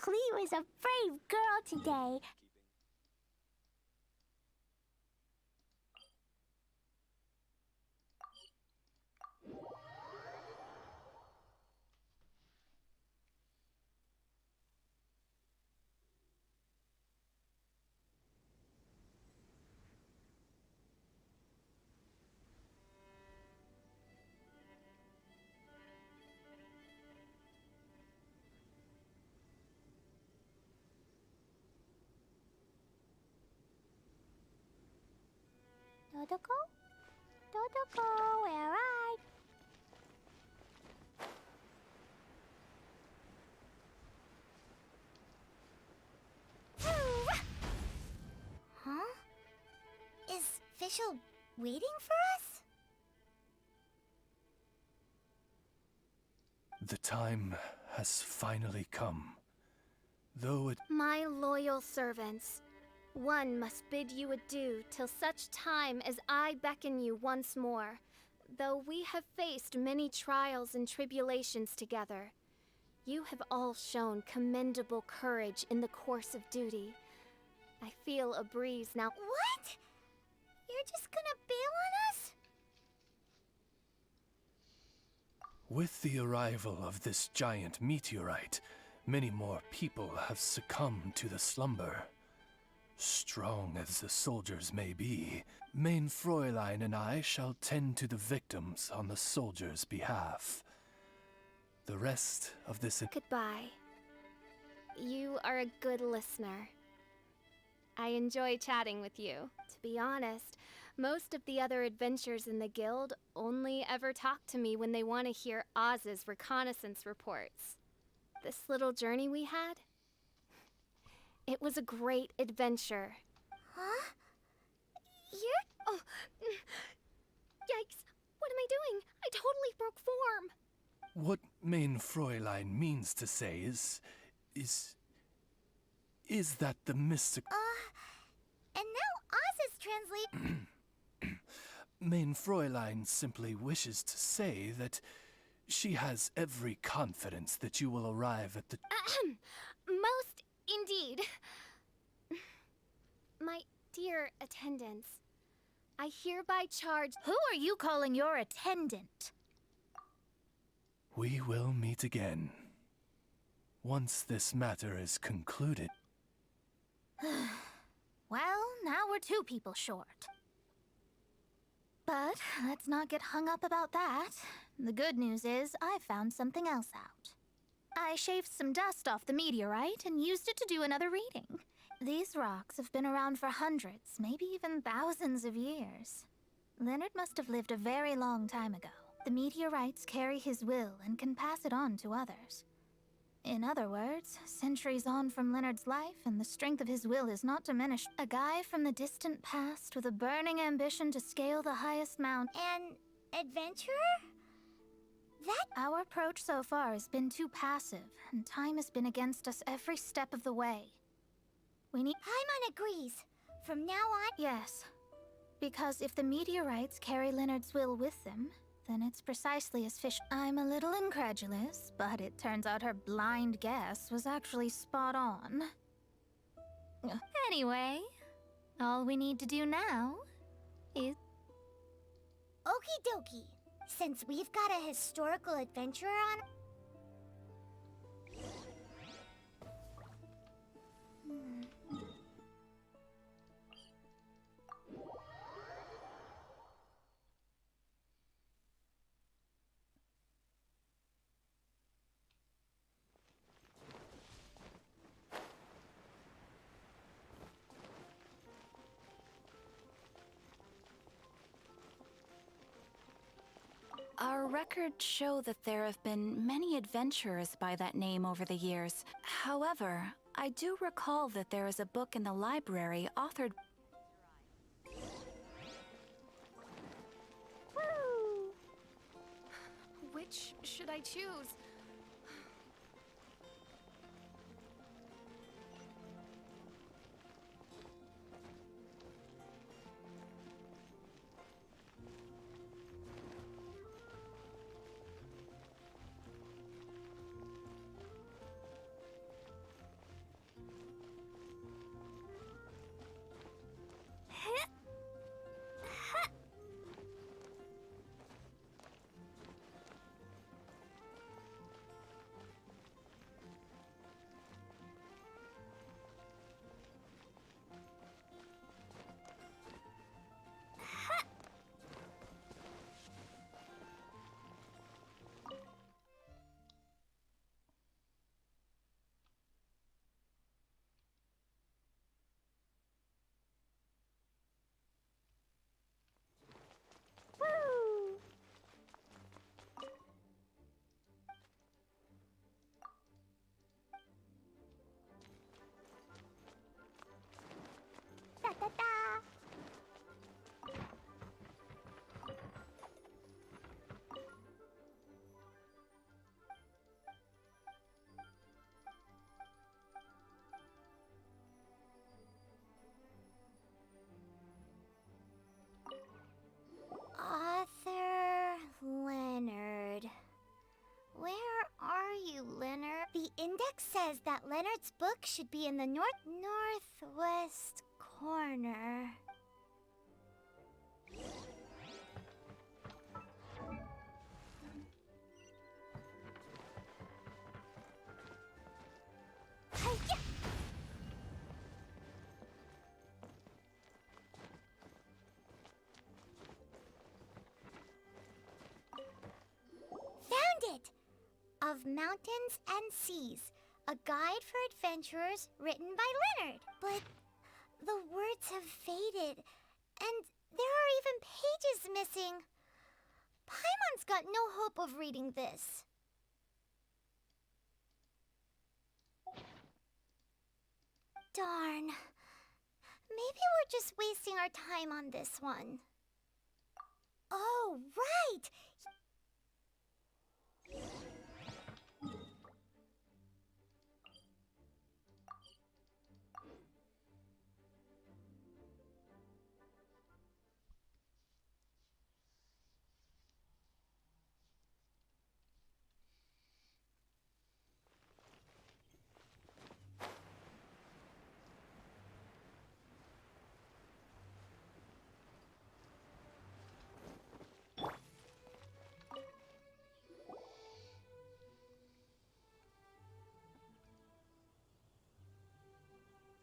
Cleo is a brave girl today. Dodoko? Dodoko, where are you? Huh? Is Fischl waiting for us? The time has finally come. Though it... My loyal servants, one must bid you adieu till such time as I beckon you once more. Though we have faced many trials and tribulations together, you have all shown commendable courage in the course of duty. I feel a breeze now. What? You're just gonna bail on us? With the arrival of this giant meteorite, many more people have succumbed to the slumber. Strong as the soldiers may be, Main Fräulein and I shall tend to the victims on the soldiers' behalf. The rest of this... Goodbye. You are a good listener. I enjoy chatting with you. To be honest, most of the other adventurers in the guild only ever talk to me when they want to hear Oz's reconnaissance reports. This little journey we had, it was a great adventure. Huh? Oh, yikes! What am I doing? I totally broke form! What Main Fräulein means to say is that the mystic... And now Oz is translate... Main Fräulein simply wishes to say that she has every confidence that you will arrive at the... Most indeed. My dear attendants, I hereby charge... Who are you calling your attendant? We will meet again. Once this matter is concluded. Well, now we're 2 people short. But let's not get hung up about that. The good news is I found something else out. I shaved some dust off the meteorite and used it to do another reading. These rocks have been around for hundreds, maybe even thousands of years. Leonard must have lived a very long time ago. The meteorites carry his will and can pass it on to others. In other words, centuries on from Leonard's life, and the strength of his will is not diminished. A guy from the distant past with a burning ambition to scale the highest mountain. An adventurer? Our approach so far has been too passive, and time has been against us every step of the way. We need... Paimon agrees. From now on... Yes. Because if the meteorites carry Leonard's will with them, then it's precisely as Fish... I'm a little incredulous, but it turns out her blind guess was actually spot on. Anyway, all we need to do now is... Okie dokie. Since we've got a historical adventurer on... Our records show that there have been many adventurers by that name over the years. However, I do recall that there is a book in the library authored... Woo! Which should I choose? you, Leonard. The index says that Leonard's book should be in the northwest corner. Hi-ya! Found it! Of Mountains and Seas, a guide for adventurers written by Leonard. But the words have faded, and there are even pages missing. Paimon's got no hope of reading this. Darn. Maybe we're just wasting our time on this one. Oh, right!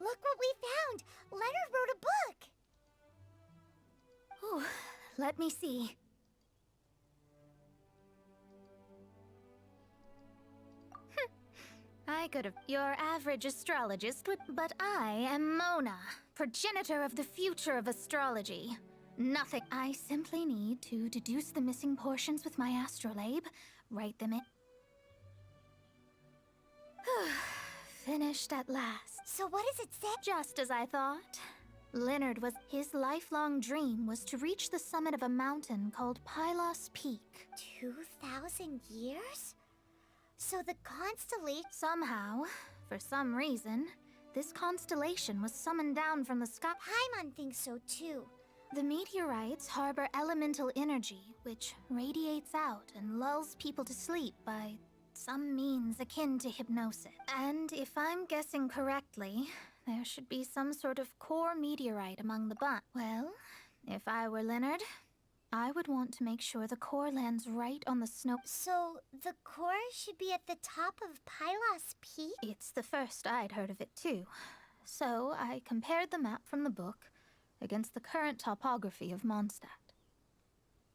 Look what we found! Leonard wrote a book! Ooh, let me see. I could have. Your average astrologist would. But I am Mona, progenitor of the future of astrology. Nothing. I simply need to deduce the missing portions with my astrolabe, write them in. Finished at last. So what does it say? Just as I thought. Leonard was. His lifelong dream was to reach the summit of a mountain called Pylos Peak. 2,000 years? So the constellation... Somehow, for some reason, this constellation was summoned down from the sky. Paimon thinks so too. The meteorites harbor elemental energy, which radiates out and lulls people to sleep by some means akin to hypnosis. And if I'm guessing correctly, there should be some sort of core meteorite among the bunch. Well, if I were Leonard, I would want to make sure the core lands right on the snow. So the core should be at the top of Pylos Peak? It's the first I'd heard of it too. So I compared the map from the book against the current topography of Mondstadt.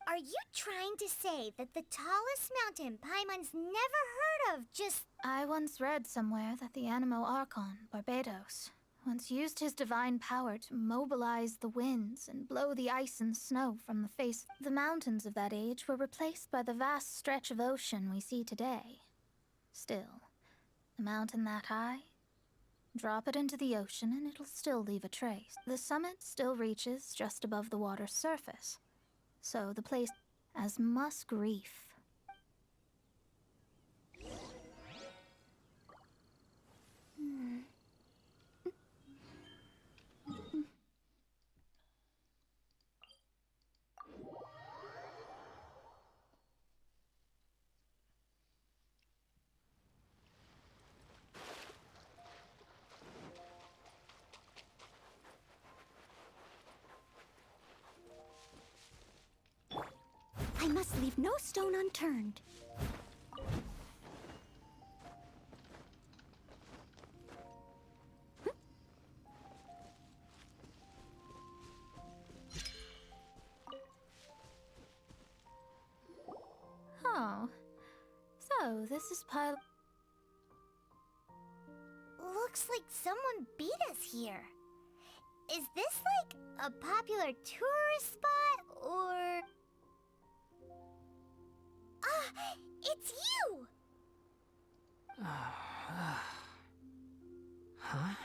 Are you trying to say that the tallest mountain Paimon's never heard of just... I once read somewhere that the Animo Archon, Barbados, once used his divine power to mobilize the winds and blow the ice and snow from the face. The mountains of that age were replaced by the vast stretch of ocean we see today. Still, a mountain that high, drop it into the ocean and it'll still leave a trace. The summit still reaches just above the water's surface. So the place as Musk Reef. I must leave no stone unturned. Oh. So, this is Looks like someone beat us here. Is this like a popular tourist spot, or... Ah, it's you! Huh?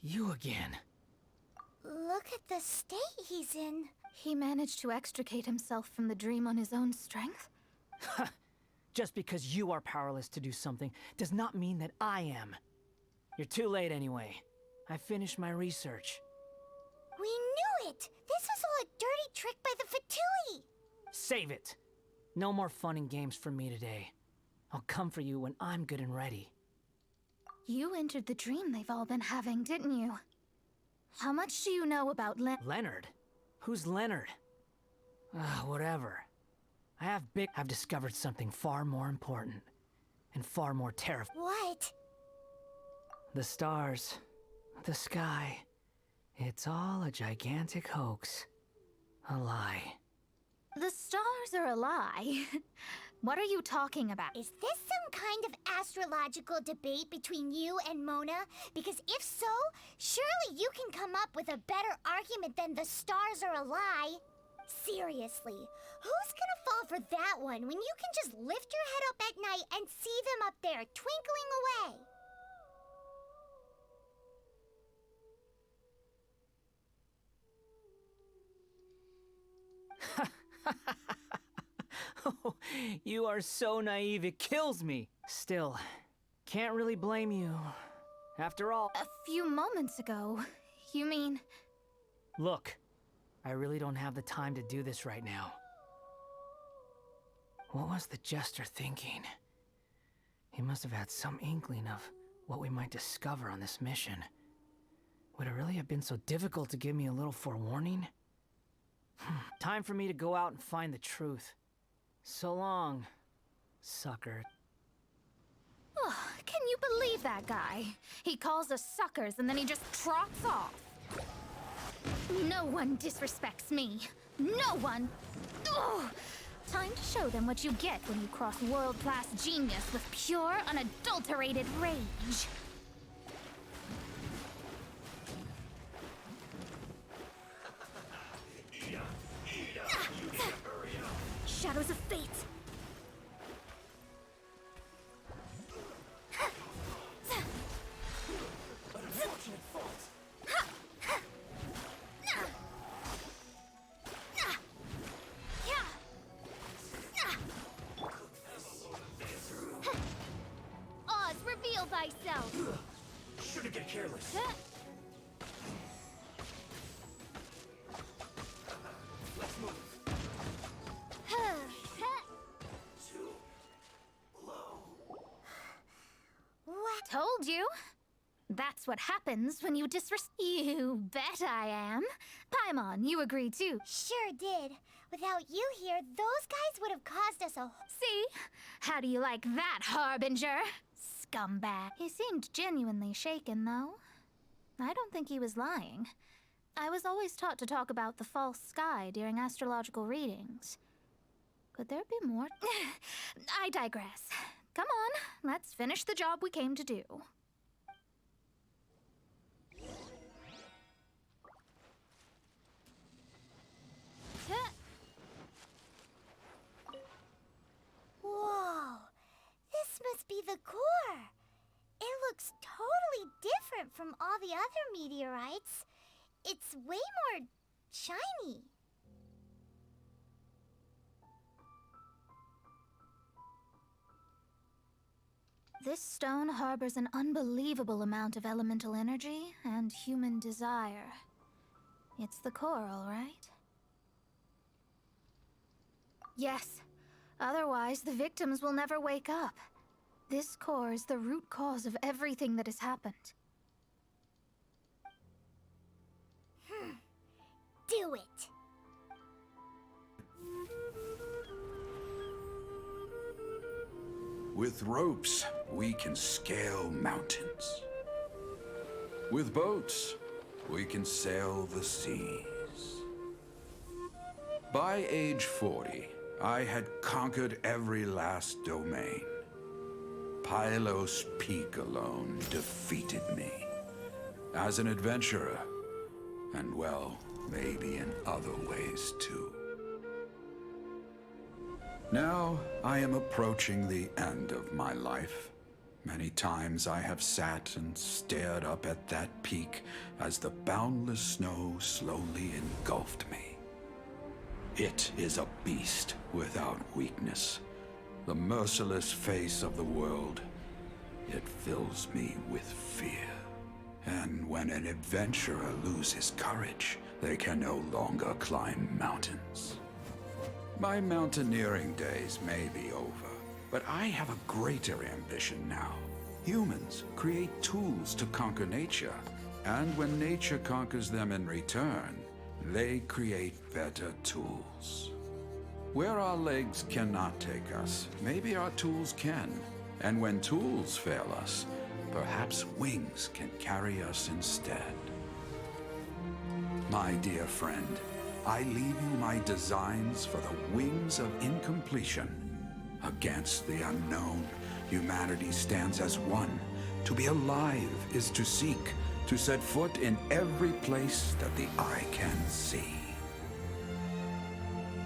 You again. Look at the state he's in. He managed to extricate himself from the dream on his own strength? Just because you are powerless to do something does not mean that I am. You're too late anyway. I finished my research. We knew it! This was all a dirty trick by the Fatui! Save it! No more fun and games for me today. I'll come for you when I'm good and ready. You entered the dream they've all been having, didn't you? How much do you know about Leonard? Who's Leonard? Whatever. I've discovered something far more important. And far more terrifying. What? The stars. The sky. It's all a gigantic hoax. A lie. The stars are a lie. What are you talking about? Is this some kind of astrological debate between you and Mona? Because if so, surely you can come up with a better argument than the stars are a lie. Seriously, who's gonna fall for that one when you can just lift your head up at night and see them up there twinkling away? Oh, you are so naive, it kills me. Still, can't really blame you. After all... A few moments ago, you mean... Look, I really don't have the time to do this right now. What was the Jester thinking? He must have had some inkling of what we might discover on this mission. Would it really have been so difficult to give me a little forewarning? Time for me to go out and find the truth. So long, sucker. Oh, can you believe that guy? He calls us suckers and then he just trots off. No one disrespects me. No one! Ugh. Time to show them what you get when you cross world-class genius with pure, unadulterated rage. Shadows of fate. Oz, reveal thyself! Shouldn't get careless. Let's move. What? Told you. That's what happens when you You bet I am. Paimon, you agree too. Sure did. Without you here, those guys would have caused us a... See? How do you like that, Harbinger? Scumbag. He seemed genuinely shaken, though. I don't think he was lying. I was always taught to talk about the false sky during astrological readings. Could there be more? I digress. Come on, let's finish the job we came to do. Whoa! This must be the core! It looks totally different from all the other meteorites. It's way more shiny. This stone harbors an unbelievable amount of elemental energy and human desire. It's the core, all right? Yes. Otherwise, the victims will never wake up. This core is the root cause of everything that has happened. Do it! With ropes, we can scale mountains. With boats, we can sail the seas. By age 40, I had conquered every last domain. Pylos Peak alone defeated me. As an adventurer, and well, maybe in other ways too. Now, I am approaching the end of my life. Many times I have sat and stared up at that peak as the boundless snow slowly engulfed me. It is a beast without weakness, the merciless face of the world. It fills me with fear. And when an adventurer loses courage, they can no longer climb mountains. My mountaineering days may be over, But I have a greater ambition now. Humans create tools to conquer nature. And when nature conquers them in return, they create better tools. Where our legs cannot take us, maybe our tools can. And when tools fail us, perhaps wings can carry us instead. My dear friend, I leave you my designs for the wings of incompletion. Against the unknown, humanity stands as one. To be alive is to seek, to set foot in every place that the eye can see.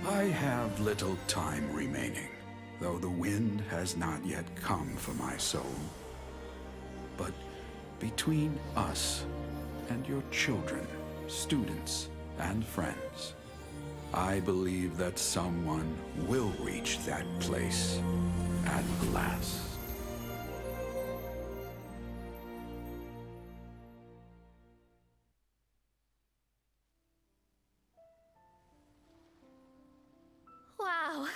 I have little time remaining, though the wind has not yet come for my soul. But between us and your children, students, and friends, I believe that someone will reach that place at last. Wow.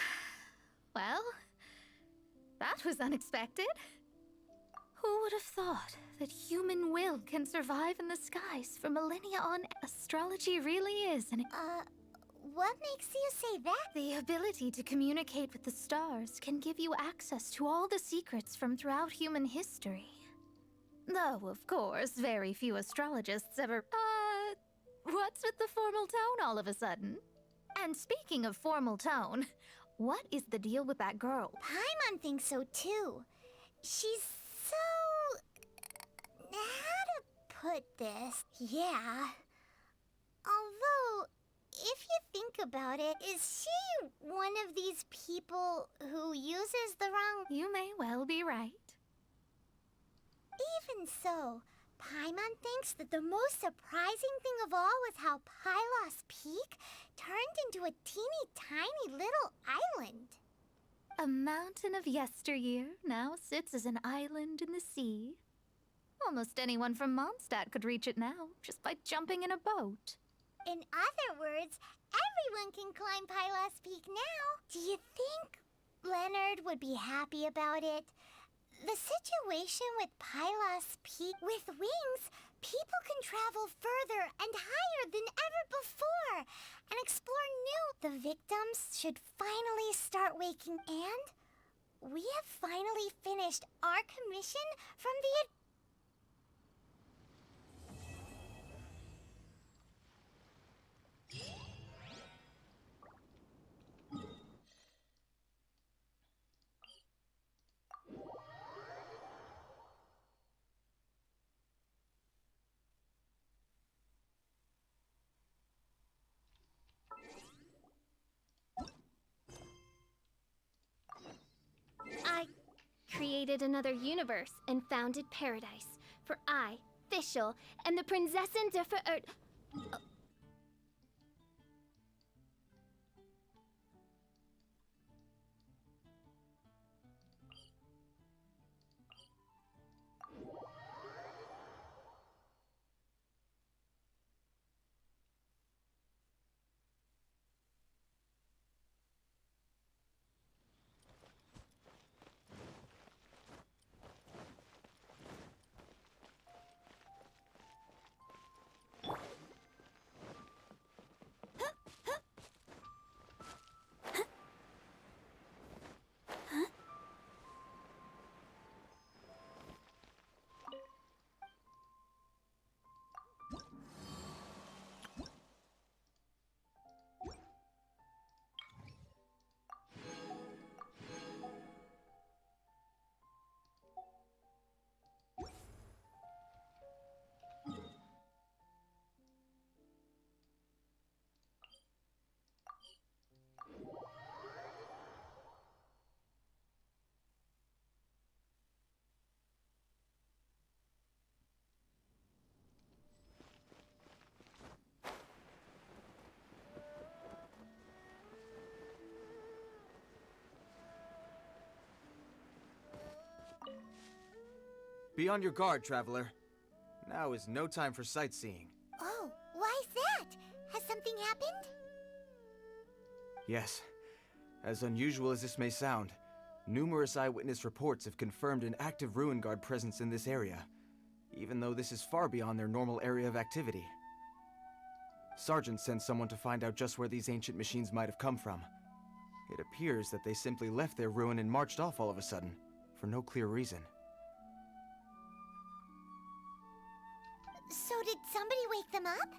Well, that was unexpected. Who would have thought that human will can survive in the skies for millennia on? Astrology really is What makes you say that? the ability to communicate with the stars can give you access to all the secrets from throughout human history. Though, of course, very few astrologists ever... what's with the formal tone all of a sudden? And speaking of formal tone, what is the deal with that girl? Paimon thinks so too. She's so... how to put this? Yeah. Although, if you think about it, is she one of these people who uses the wrong... You may well be right. Even so, Paimon thinks that the most surprising thing of all was how Pylos Peak turned into a teeny tiny little island. A mountain of yesteryear now sits as an island in the sea. Almost anyone from Mondstadt could reach it now, just by jumping in a boat. In other words, everyone can climb Pylos Peak now. Do you think Leonard would be happy about it? The situation with Pylos Peak, with wings, people can travel further and higher than ever before and explore new. The victims should finally start waking, and we have finally finished our commission from the... I created another universe and founded paradise. For I, Fischl, and the Prinzessin der Verirrt... Be on your guard, traveler. Now is no time for sightseeing. Oh, why's that? Has something happened? Yes. As unusual as this may sound, Numerous eyewitness reports have confirmed an active Ruin Guard presence in this area, even though this is far beyond their normal area of activity. Sergeant sent someone to find out just where these ancient machines might have come from. It appears that they simply left their ruin and marched off all of a sudden, for no clear reason. So did somebody wake them up?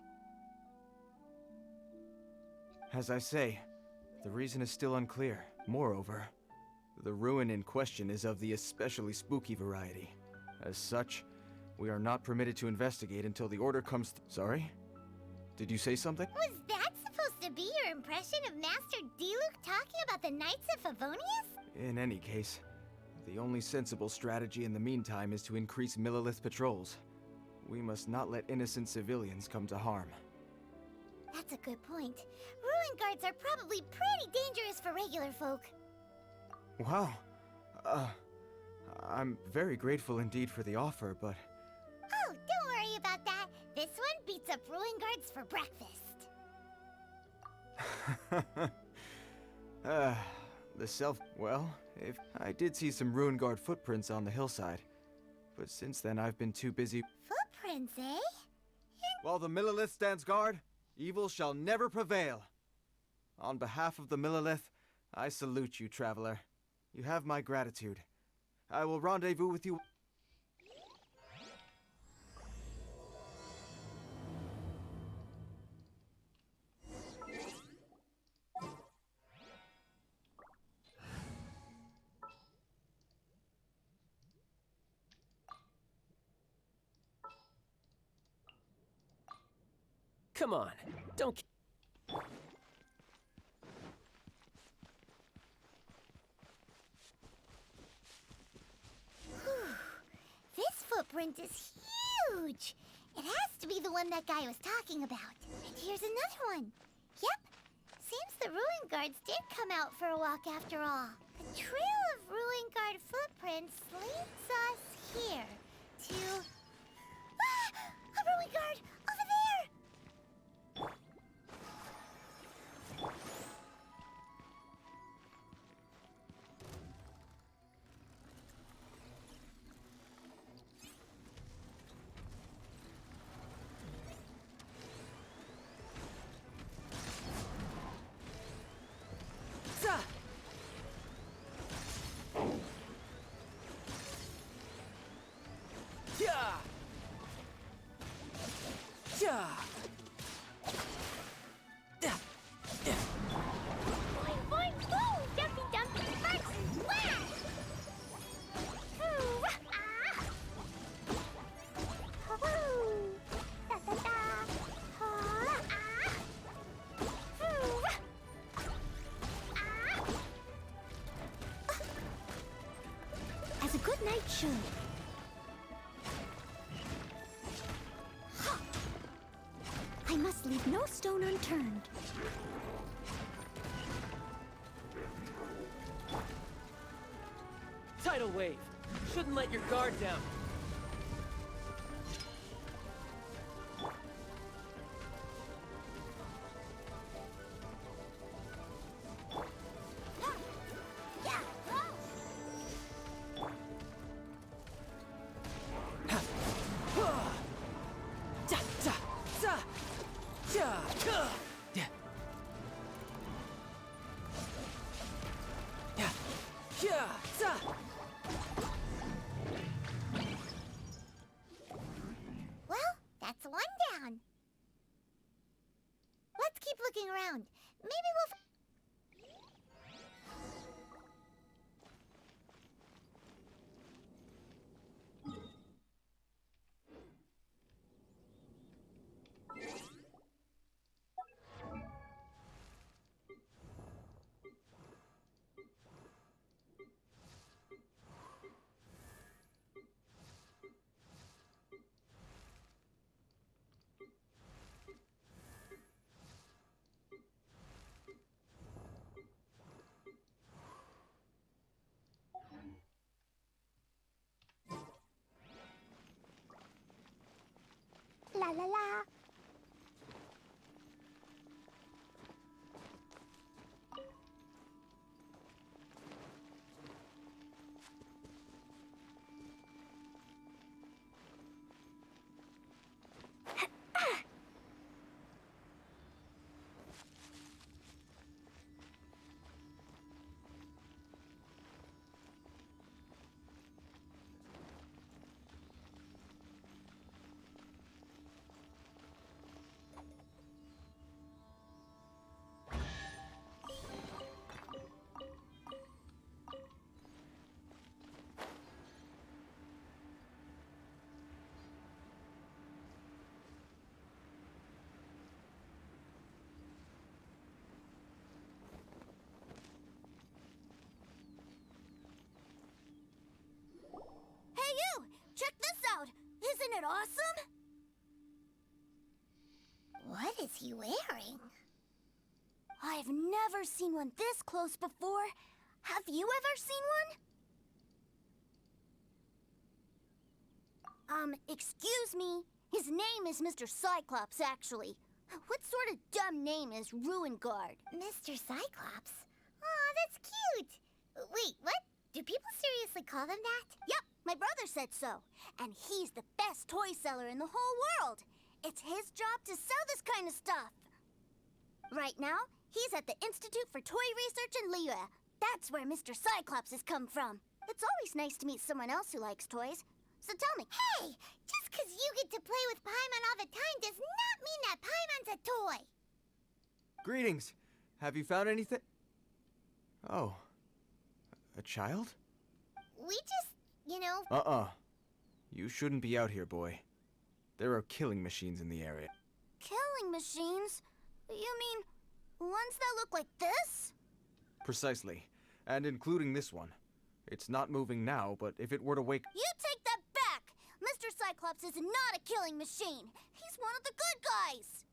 As I say, the reason is still unclear. Moreover, the ruin in question is of the especially spooky variety. As such, we are not permitted to investigate until the order comes Sorry? Did you say something? Was that supposed to be your impression of Master Diluc talking about the Knights of Favonius? In any case, the only sensible strategy in the meantime is to increase Millilith patrols. We must not let innocent civilians come to harm. That's a good point. Ruin guards are probably pretty dangerous for regular folk. Wow. I'm very grateful indeed for the offer, but... Oh, don't worry about that. This one beats up Ruin guards for breakfast. Well, if I did see some Ruin Guard footprints on the hillside, but since then I've been too busy... Footprints, eh? While the Millilith stands guard, evil shall never prevail. On behalf of the Millilith, I salute you, traveler. You have my gratitude. I will rendezvous with you... Come on, don't... This footprint is huge! It has to be the one that guy was talking about. And here's another one. Yep. Seems the Ruin Guards did come out for a walk after all. The trail of Ruin Guard footprints leads us here to... Ah! A Ruin Guard! Over there! Boing, boing, boom! Dumpy, dumpy, first and last! Hoo, ah! Hoo! Da, da, da! Ha, ah! Hoo! Ah! As a good knight should. I must leave no stone unturned. Tidal wave! Shouldn't let your guard down. Well, that's one down. Let's keep looking around. Maybe we'll... La la la. awesome? What is he wearing? I've never seen one this close before. Have you ever seen one? Excuse me. His name is Mr. Cyclops, actually. What sort of dumb name is Ruin Guard? Mr. Cyclops? Aw, that's cute. Wait, what? Do people seriously call him that? Yep, my brother said so. And he's the best toy seller in the whole world. It's his job to sell this kind of stuff. Right now, he's at the Institute for Toy Research in Liyue. That's where Mr. Cyclops has come from. It's always nice to meet someone else who likes toys. So tell me. Hey! Just 'cause you get to play with Paimon all the time does not mean that Paimon's a toy! Greetings. Have you found anything? Oh. A child? We just, you know... You shouldn't be out here, boy. There are killing machines in the area. Killing machines? You mean ones that look like this? Precisely. And including this one. It's not moving now, but if it were to wake... You take that back! Mr. Cyclops is not a killing machine. He's one of the good guys.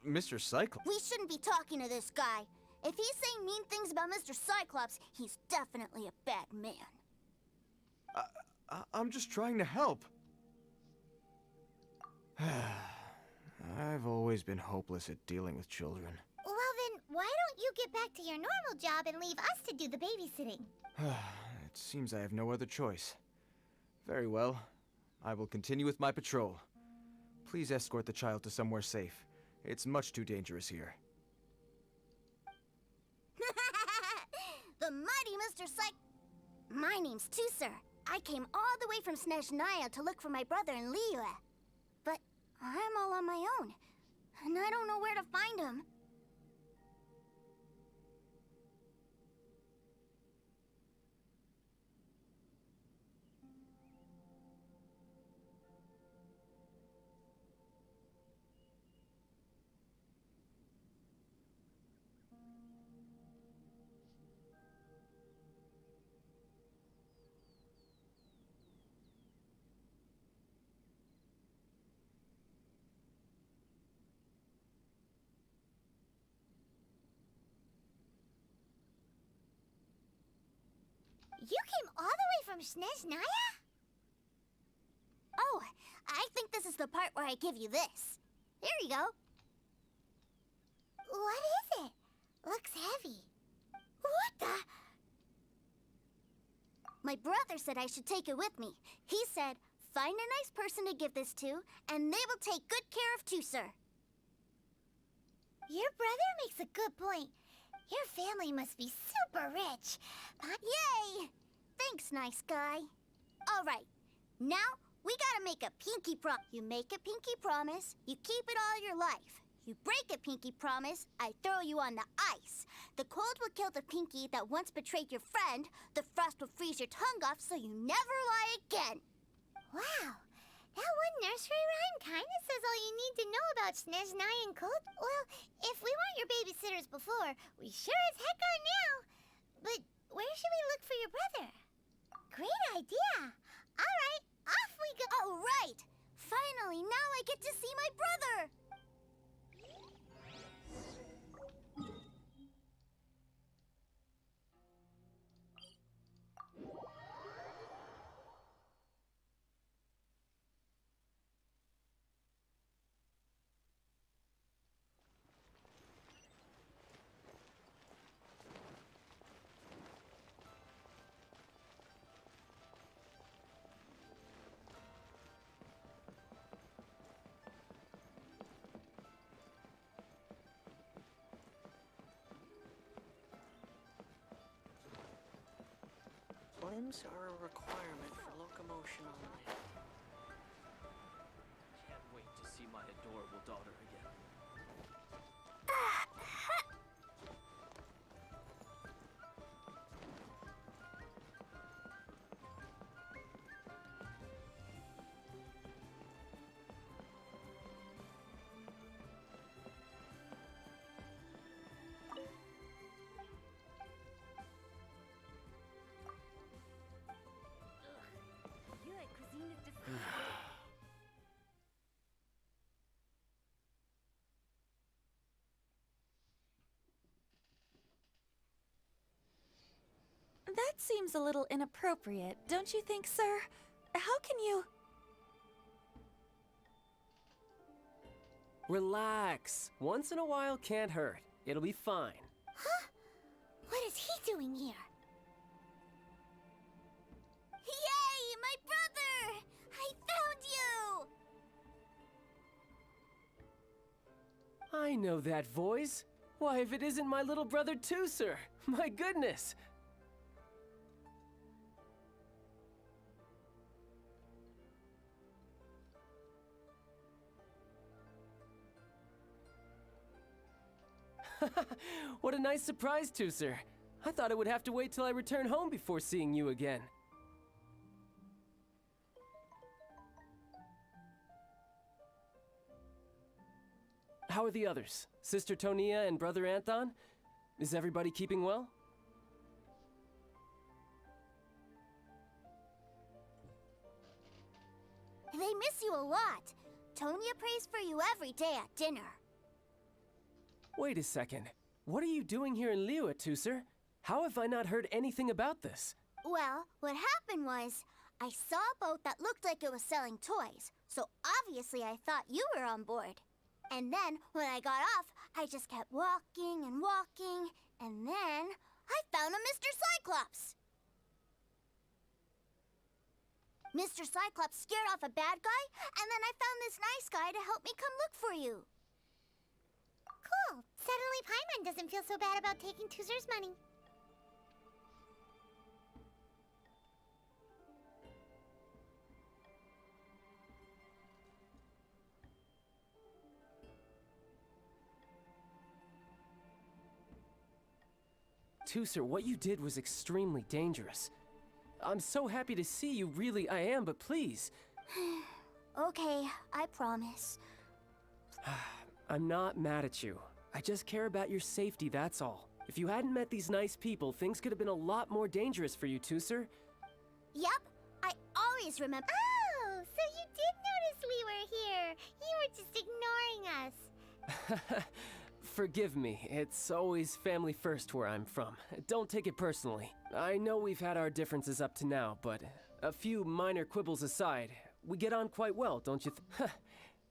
Mr. Cyclops? We shouldn't be talking to this guy. If he's saying mean things about Mr. Cyclops, he's definitely a bad man. I'm just trying to help. I've always been hopeless at dealing with children. Well then, why don't you get back to your normal job and leave us to do the babysitting? It seems I have no other choice. Very well. I will continue with my patrol. Please escort the child to somewhere safe. It's much too dangerous here. The mighty Mr. My name's Tusser. I came all the way from Snezhnaya to look for my brother in Liyue. But I'm all on my own, and I don't know where to find him. You came all the way from Snezhnaya? Oh, I think this is the part where I give you this. Here you go. What is it? Looks heavy. What the? My brother said I should take it with me. He said, find a nice person to give this to, and they will take good care of Tusser. Your brother makes a good point. Your family must be super rich. Yay! Thanks, nice guy. All right, now we gotta make a pinky promise. You make a pinky promise, you keep it all your life. You break a pinky promise, I throw you on the ice. The cold will kill the pinky that once betrayed your friend. The frost will freeze your tongue off so you never lie again. Wow, that one nursery rhyme kinda says all you need to know about Snezhnaya and cold. Well, if we weren't your babysitters before, we sure as heck are now. But where should we look for your brother? Great idea. All right, off we go. All right. Finally, now I get to see my brother. Limbs are a requirement for locomotion only. Can't wait to see my adorable daughter again. That seems a little inappropriate, don't you think, sir? How can you... Relax. Once in a while can't hurt. It'll be fine. Huh? What is he doing here? Yay! My brother! I found you! I know that voice. Why, if it isn't my little brother too, sir. My goodness. What a nice surprise, Tooser. I thought I would have to wait till I return home before seeing you again. How are the others? Sister Tonia and Brother Anthon? Is everybody keeping well? They miss you a lot. Tonia prays for you every day at dinner. Wait a second. What are you doing here in Liyue, Tooser? How have I not heard anything about this? Well, what happened was, I saw a boat that looked like it was selling toys, so obviously I thought you were on board. And then, when I got off, I just kept walking and walking, and then I found a Mr. Cyclops! Mr. Cyclops scared off a bad guy, and then I found this nice guy to help me come look for you. Cool. Suddenly Paimon doesn't feel so bad about taking Tooser's money. Tooser, what you did was extremely dangerous. I'm so happy to see you, really I am, but please. Okay, I promise. I'm not mad at you. I just care about your safety, that's all. If you hadn't met these nice people, things could have been a lot more dangerous for you, Tooser. Yep, I always remember. Oh, so you did notice we were here. You were just ignoring us. Forgive me, it's always family first where I'm from. Don't take it personally. I know we've had our differences up to now, but a few minor quibbles aside, we get on quite well, don't you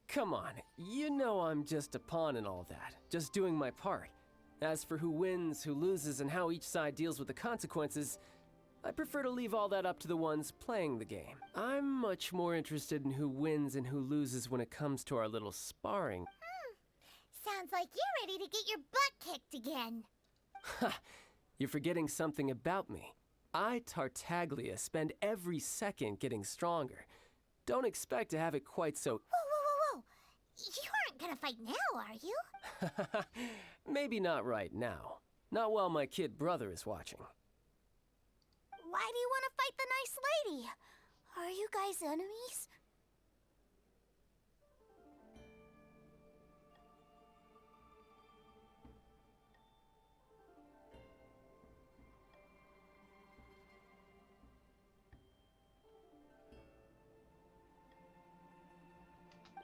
Come on, you know I'm just a pawn in all that, just doing my part. As for who wins, who loses, and how each side deals with the consequences, I prefer to leave all that up to the ones playing the game. I'm much more interested in who wins and who loses when it comes to our little sparring. Sounds like you're ready to get your butt kicked again. Ha! You're forgetting something about me. I, Tartaglia, spend every second getting stronger. Don't expect to have it quite so... Whoa! You aren't gonna fight now, are you? Maybe not right now. Not while my kid brother is watching. Why do you want to fight the nice lady? Are you guys enemies?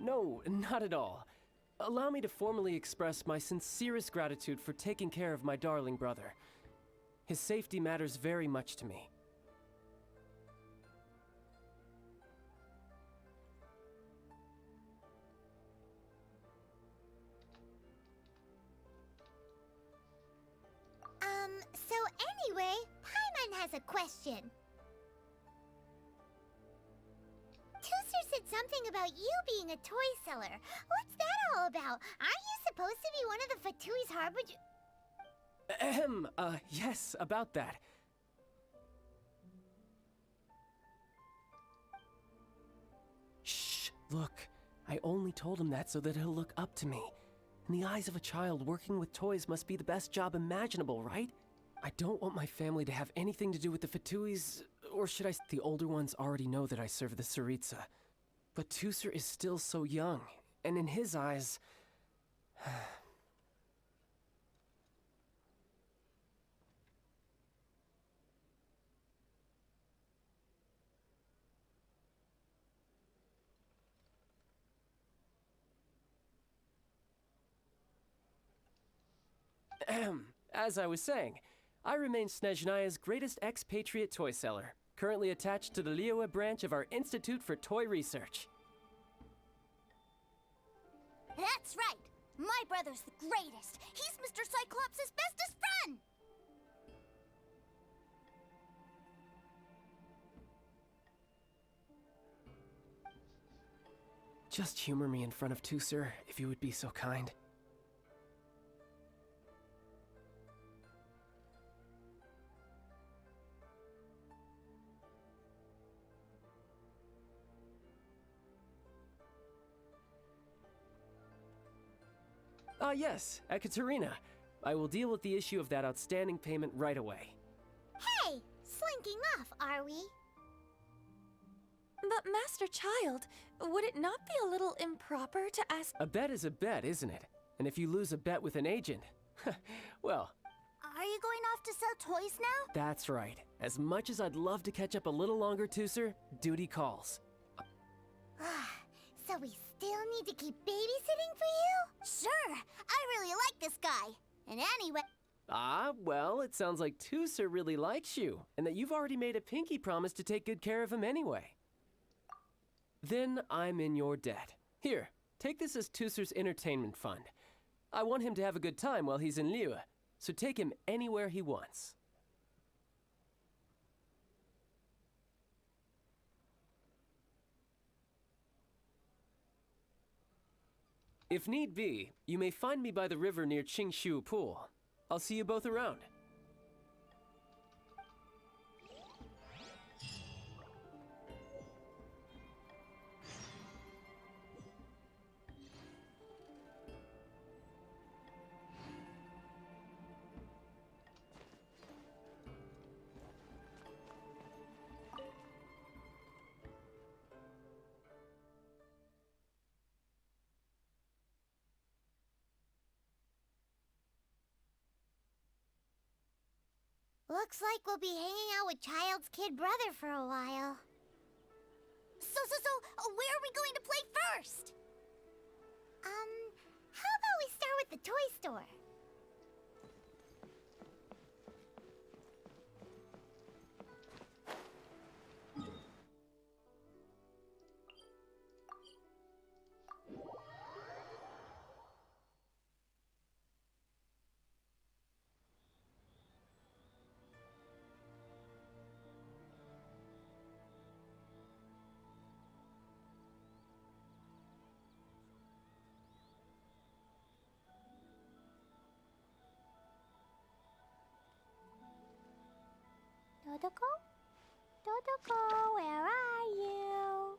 No, not at all. Allow me to formally express my sincerest gratitude for taking care of my darling brother. His safety matters very much to me. So anyway, Paimon has a question. Tooser said something about you being a toy seller. What's that all about? Aren't you supposed to be one of the Fatui's harbinger? Yes, about that. Shh, look. I only told him that so that he'll look up to me. In the eyes of a child, working with toys must be the best job imaginable, right? I don't want my family to have anything to do with the Fatuis, or should I... The older ones already know that I serve the Tsaritsa. But Tooser is still so young, and in his eyes... As I was saying, I remain Snezhnaya's greatest expatriate toy seller, currently attached to the Liyue branch of our Institute for Toy Research. That's right! My brother's the greatest! He's Mr. Cyclops' bestest friend! Just humor me in front of Tusser, if you would be so kind. Ah, yes, Ekaterina. I will deal with the issue of that outstanding payment right away. Hey! Slinking off, are we? But Master Child, would it not be a little improper to ask— A bet is a bet, isn't it? And if you lose a bet with an agent, well, Are you going off to sell toys now? that's right. As much as I'd love to catch up a little longer, Tusser, duty calls. So we still need to keep babysitting for you? Sure! I really like this guy. And anyway— Ah, well, it sounds like Tusser really likes you, and that you've already made a pinky promise to take good care of him anyway. Then I'm in your debt. Here, take this as Tusser's entertainment fund. I want him to have a good time while he's in Liyue, so take him anywhere he wants. If need be, you may find me by the river near Qingshu Pool. I'll see you both around. Looks like we'll be hanging out with Child's kid brother for a while. So, where are we going to play first? How about we start with the toy store? Dodoko? Dodoko, where are you?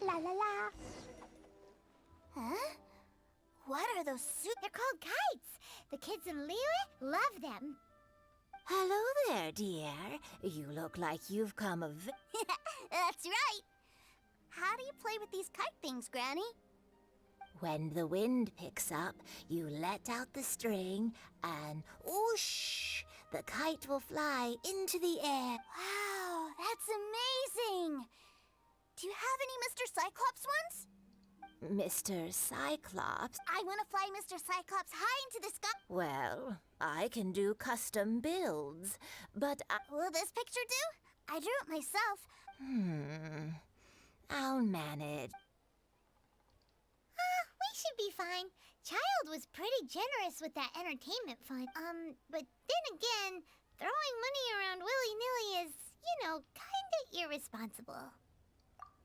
La la la. Huh? What are those suits? They're called kites. The kids in Liyue love them. Hello there, dear. You look like you've come a That's right. How do you play with these kite things, Granny? When the wind picks up, you let out the string and whoosh! The kite will fly into the air. Wow, that's amazing! Do you have any Mr. Cyclops ones? Mr. Cyclops? I want to fly Mr. Cyclops high into the sky. Well, I can do custom builds, but Will this picture do? I drew it myself. I'll manage. We should be fine. Child was pretty generous with that entertainment fund. But then again, throwing money around willy-nilly is, kinda irresponsible.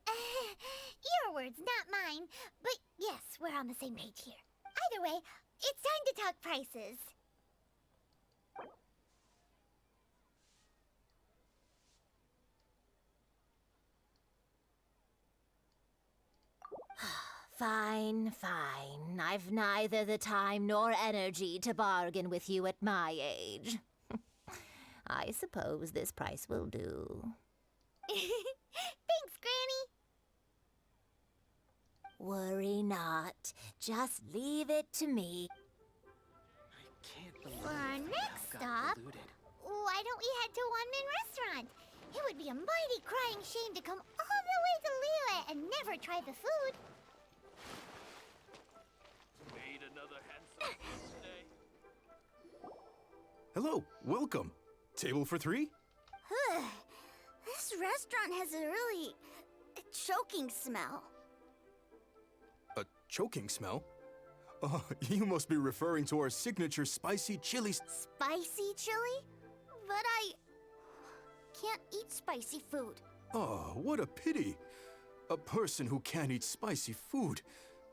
Your words, not mine. But yes, we're on the same page here. Either way, it's time to talk prices. Fine, fine. I've neither the time nor energy to bargain with you at my age. I suppose this price will do. Thanks, Granny. Worry not. Just leave it to me. I can't believe For our next I've got stop, deluded. why don't we head to One Man Restaurant? It would be a mighty crying shame to come all the way to Liyue and never try the food. Made another handsome today. Hello, welcome. Table for 3? This restaurant has a really choking smell. A choking smell? You must be referring to our signature spicy chili. Spicy chili? But I can't eat spicy food. Oh, what a pity. A person who can't eat spicy food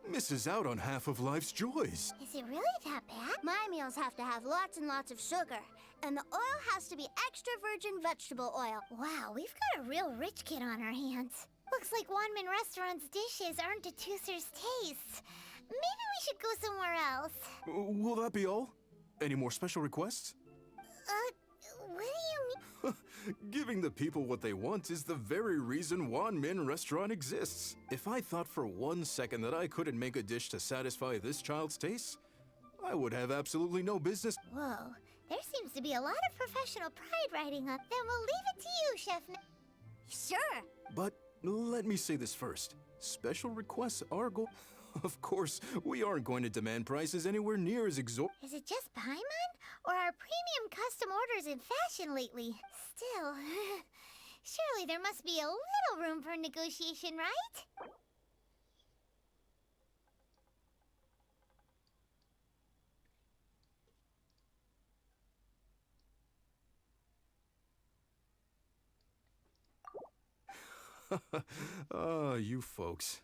misses out on half of life's joys. Is it really that bad? My meals have to have lots and lots of sugar, and the oil has to be extra virgin vegetable oil. Wow, we've got a real rich kid on our hands. Looks like Wanmin Restaurant's dishes aren't to Tooser's taste. Maybe we should go somewhere else. Will that be all? Any more special requests? What do you mean? Giving the people what they want is the very reason Wanmin Restaurant exists. If I thought for 1 second that I couldn't make a dish to satisfy this child's taste, I would have absolutely no business. Whoa, there seems to be a lot of professional pride riding up. Then we'll leave it to you, Chef. Sure. But let me say this first. Special requests are Of course, we aren't going to demand prices anywhere near as exorbitant. Is it just Paimon? Or are premium custom orders in fashion lately? Still, surely there must be a little room for negotiation, right? You folks.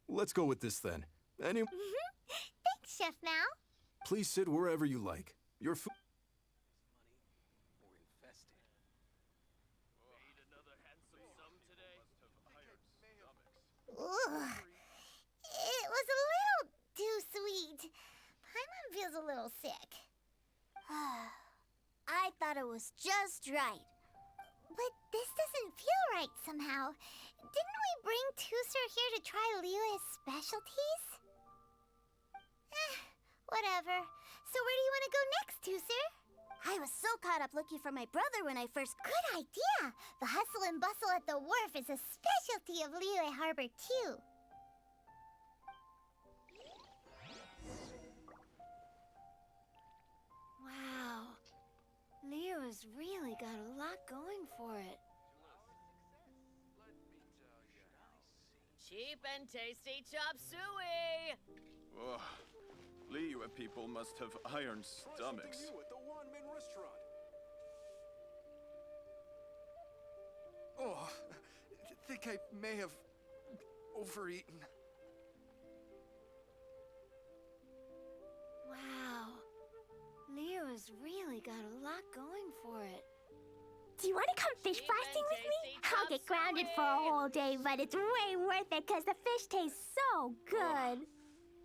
Let's go with this then. Thanks, Chef Mao. Please sit wherever you like. Your food. Ooh, it was a little too sweet. Paimon feels a little sick. I thought it was just right. But this doesn't feel right somehow. Didn't we bring Tooser here to try Liyue's specialties? Whatever. So where do you want to go next, Tooser? I was so caught up looking for my brother when I first... Good idea! The hustle and bustle at the wharf is a specialty of Liyue Harbor, too. Wow. Liyue's really got a lot going for it. Cheap and tasty chop suey! Ugh. Liyue people must have iron stomachs. You at the Wanmin Restaurant. Oh, I think I may have overeaten. Wow. Liyue's really got a lot going for it. Do you want to come fish blasting with me? I'll get grounded for a whole day, but it's way worth it because the fish tastes so good.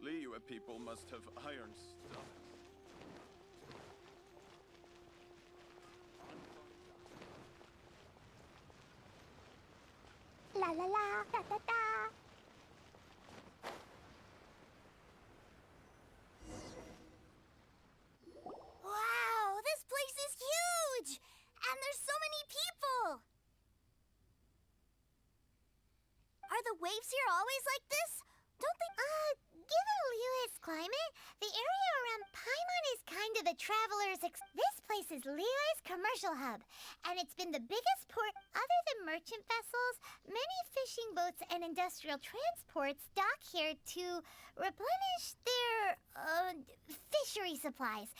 Liyue people must have iron stomachs. La la la, da da da. Wow, this place is huge! And there's so many people! Are the waves here always like this? Don't they... given Liyue's climate, the area around Paimon is kind of the traveler's This place is Liyue's commercial hub, and it's been the biggest port other than merchant vessels. Many fishing boats and industrial transports dock here to replenish their, fishery supplies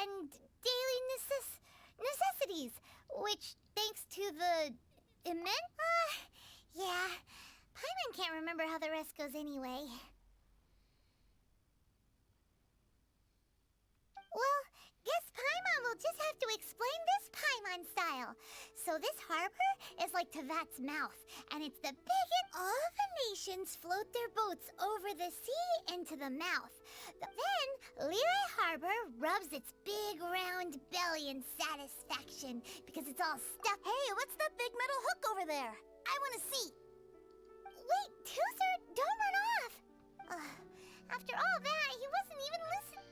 and daily necessities, which, thanks to the immense... yeah, Paimon can't remember how the rest goes anyway. Well, guess Paimon will just have to explain this Paimon style. So this harbor is like Tevat's mouth, and it's the biggest... All the nations float their boats over the sea into the mouth. Then, Liyue Harbor rubs its big round belly in satisfaction because it's all stuck. Hey, what's that big metal hook over there? I want to see. Wait, Tooser, don't run off! After all that, he wasn't even listening.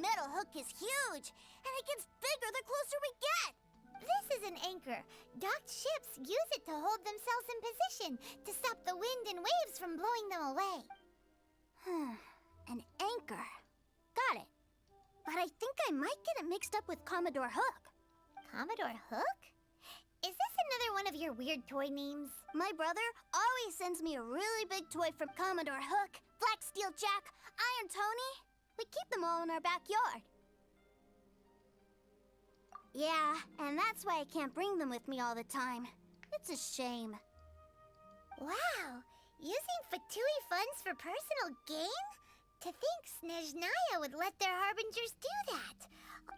metal hook is huge, and it gets bigger the closer we get. This is an anchor. Docked ships use it to hold themselves in position, to stop the wind and waves from blowing them away. An anchor. Got it. But I think I might get it mixed up with Commodore Hook. Commodore Hook? Is this another one of your weird toy names? My brother always sends me a really big toy from Commodore Hook, Black Steel Jack, Iron Tony. We keep them all in our backyard. Yeah, and that's why I can't bring them with me all the time. It's a shame. Wow, using Fatui funds for personal gain? To think Snezhnaya would let their harbingers do that.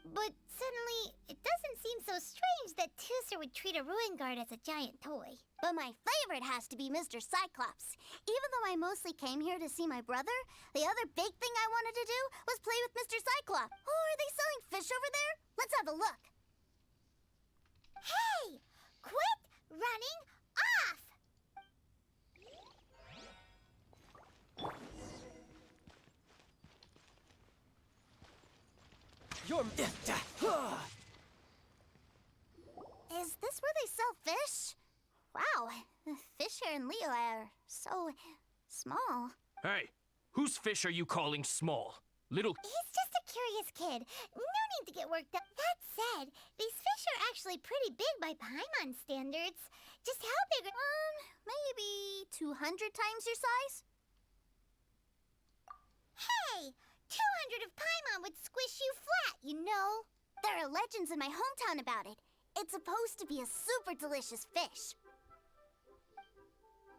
But suddenly, it doesn't seem so strange that Tusser would treat a ruin guard as a giant toy. But my favorite has to be Mr. Cyclops. Even though I mostly came here to see my brother, the other big thing I wanted to do was play with Mr. Cyclops. Oh, are they selling fish over there? Let's have a look. Hey! Quit running off! Is this where they sell fish? Wow, the fish here in Leo are so small. Hey, whose fish are you calling small? Little... He's just a curious kid. No need to get worked up. That said, these fish are actually pretty big by Paimon standards. Just how big are... Maybe 200 times your size? Hey! 200 of Paimon would squish you flat, you know. There are legends in my hometown about it. It's supposed to be a super delicious fish.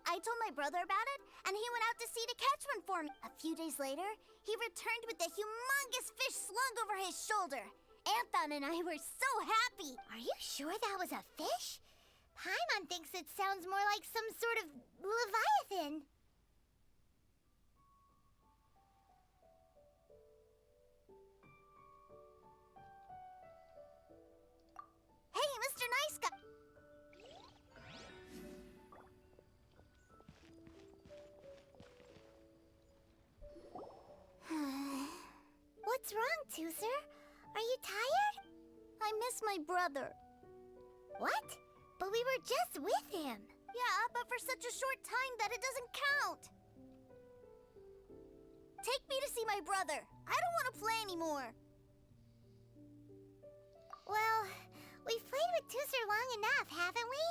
I told my brother about it, and he went out to sea to catch one for me. A few days later, he returned with a humongous fish slung over his shoulder. Anthon and I were so happy. Are you sure that was a fish? Paimon thinks it sounds more like some sort of leviathan. Hey, Mr. Nice Guy! What's wrong, Tusser? Are you tired? I miss my brother. What? But we were just with him. Yeah, but for such a short time that it doesn't count. Take me to see my brother. I don't want to play anymore. Well, we've played with Tusser long enough, haven't we?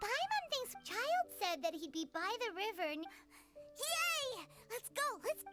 Paimon thinks Child said that he'd be by the river and... Yay! Let's go! Let's...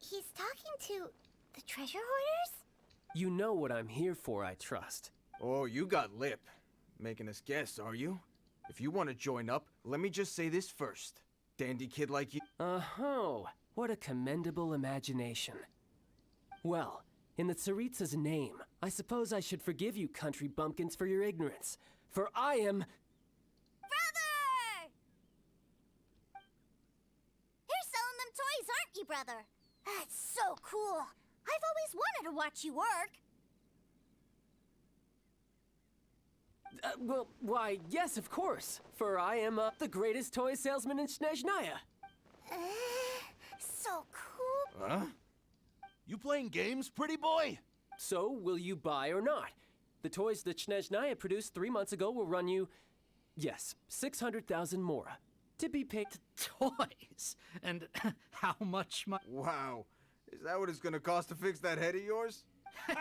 He's talking to the treasure hoarders? You know what I'm here for, I trust. Oh, you got lip. Making us guess, are you? If you want to join up, let me just say this first. Dandy kid like you... Uh-huh. What a commendable imagination. Well, in the Tsaritsa's name, I suppose I should forgive you country bumpkins for your ignorance. For I am... toys, aren't you, brother? That's so cool. I've always wanted to watch you work. Well, why, yes, of course. For I am the greatest toy salesman in Snezhnaya. So cool. Huh? You playing games, pretty boy? So, will you buy or not? The toys that Snezhnaya produced 3 months ago will run you, yes, 600,000 mora. To be paid. Toys? And how much Wow. Is that what it's gonna cost to fix that head of yours? Look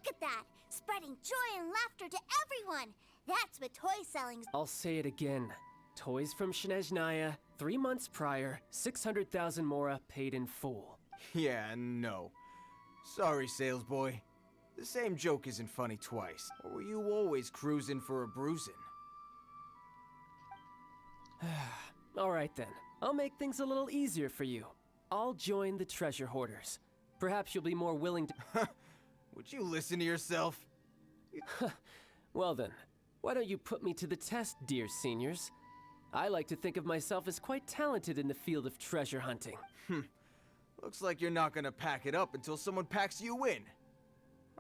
at that! Spreading joy and laughter to everyone! That's what toy selling's. I'll say it again. Toys from Snezhnaya, 3 months prior, 600,000 mora paid in full. Yeah, no. Sorry, sales boy. The same joke isn't funny twice. Or were you always cruising for a bruising? All right then. I'll make things a little easier for you. I'll join the treasure hoarders. Perhaps you'll be more willing to. Would you listen to yourself? Well then, why don't you put me to the test, dear seniors? I like to think of myself as quite talented in the field of treasure hunting. Looks like you're not gonna pack it up until someone packs you in.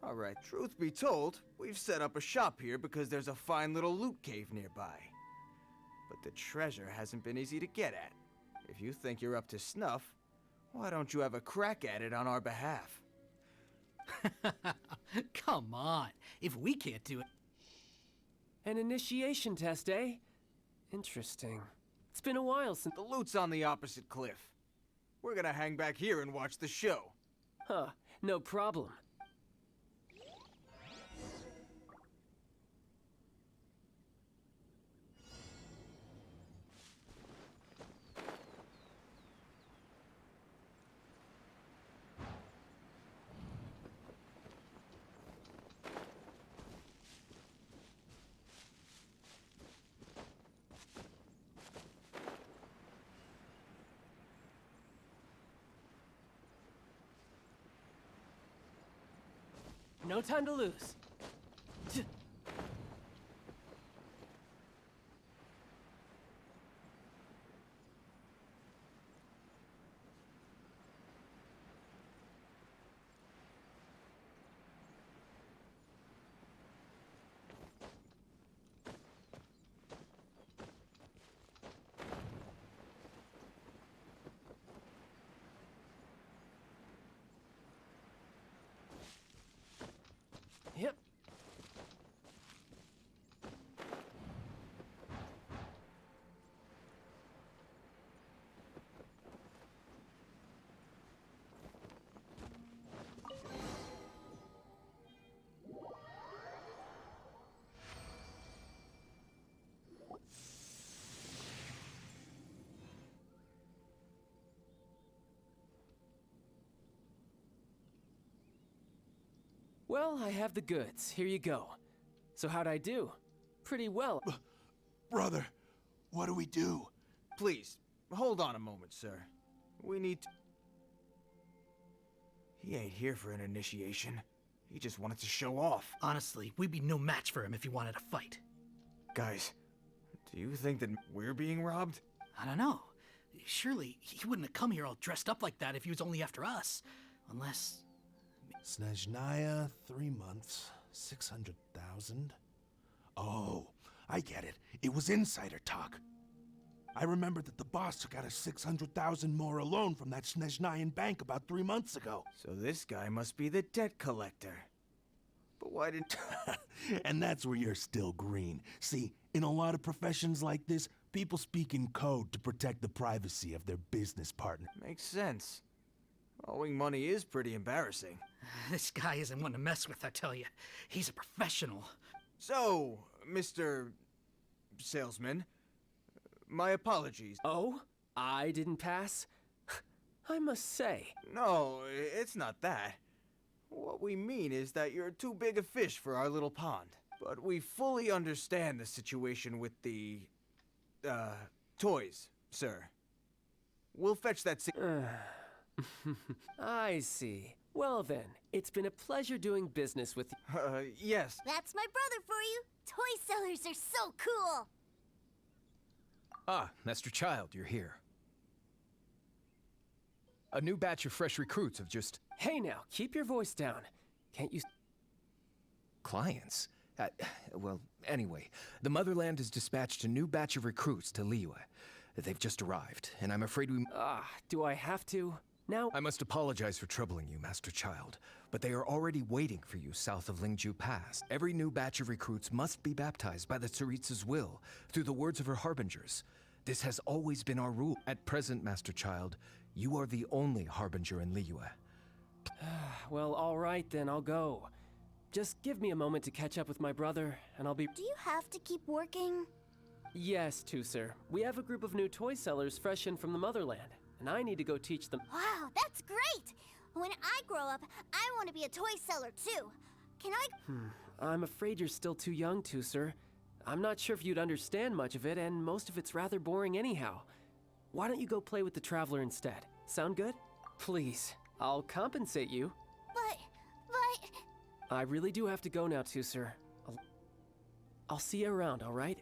Alright, truth be told, we've set up a shop here because there's a fine little loot cave nearby. But the treasure hasn't been easy to get at. If you think you're up to snuff, why don't you have a crack at it on our behalf? Come on. If we can't do it. An initiation test, eh? Interesting. It's been a while since. The loot's on the opposite cliff. We're gonna hang back here and watch the show. Huh, no problem. No time to lose. Yep. Well, I have the goods. Here you go. So how'd I do? Pretty well. Brother, what do we do? Please, hold on a moment, sir. We need to... He ain't here for an initiation. He just wanted to show off. Honestly, we'd be no match for him if he wanted to fight. Guys, do you think that we're being robbed? I don't know. Surely, he wouldn't have come here all dressed up like that if he was only after us. Unless... Snezhnaya, 3 months, 600,000. Oh, I get it. It was insider talk. I remember that the boss took out a 600,000 more loan from that Snezhnayan bank about 3 months ago. So this guy must be the debt collector. But why didn't... And that's where you're still green. See, in a lot of professions like this, people speak in code to protect the privacy of their business partner. Makes sense. Owing money is pretty embarrassing. This guy isn't one to mess with, I tell you. He's a professional. So, Mr. Salesman, my apologies. Oh? I didn't pass? I must say. No, it's not that. What we mean is that you're too big a fish for our little pond. But we fully understand the situation with the... toys, sir. We'll fetch that... I see. Well then, it's been a pleasure doing business with you. Yes. That's my brother for you. Toy sellers are so cool. Ah, Master Child, you're here. A new batch of fresh recruits have just... Hey now, keep your voice down. Can't you... Clients? Well, anyway, the Motherland has dispatched a new batch of recruits to Liyue. They've just arrived, and I'm afraid we... do I have to? Now... I must apologize for troubling you, Master Child, but they are already waiting for you south of Lingju Pass. Every new batch of recruits must be baptized by the Tsaritsa's will, through the words of her harbingers. This has always been our rule. At present, Master Child, you are the only harbinger in Liyue. Well, all right then, I'll go. Just give me a moment to catch up with my brother, and I'll be... Do you have to keep working? Yes, Sir. We have a group of new toy sellers fresh in from the Motherland, and I need to go teach them... Wow, that's great! When I grow up, I want to be a toy seller too. Can I... I'm afraid you're still too young, Sir. I'm not sure if you'd understand much of it, and most of it's rather boring anyhow. Why don't you go play with the Traveler instead? Sound good? Please, I'll compensate you. But... I really do have to go now, Sir. I'll see you around, all right?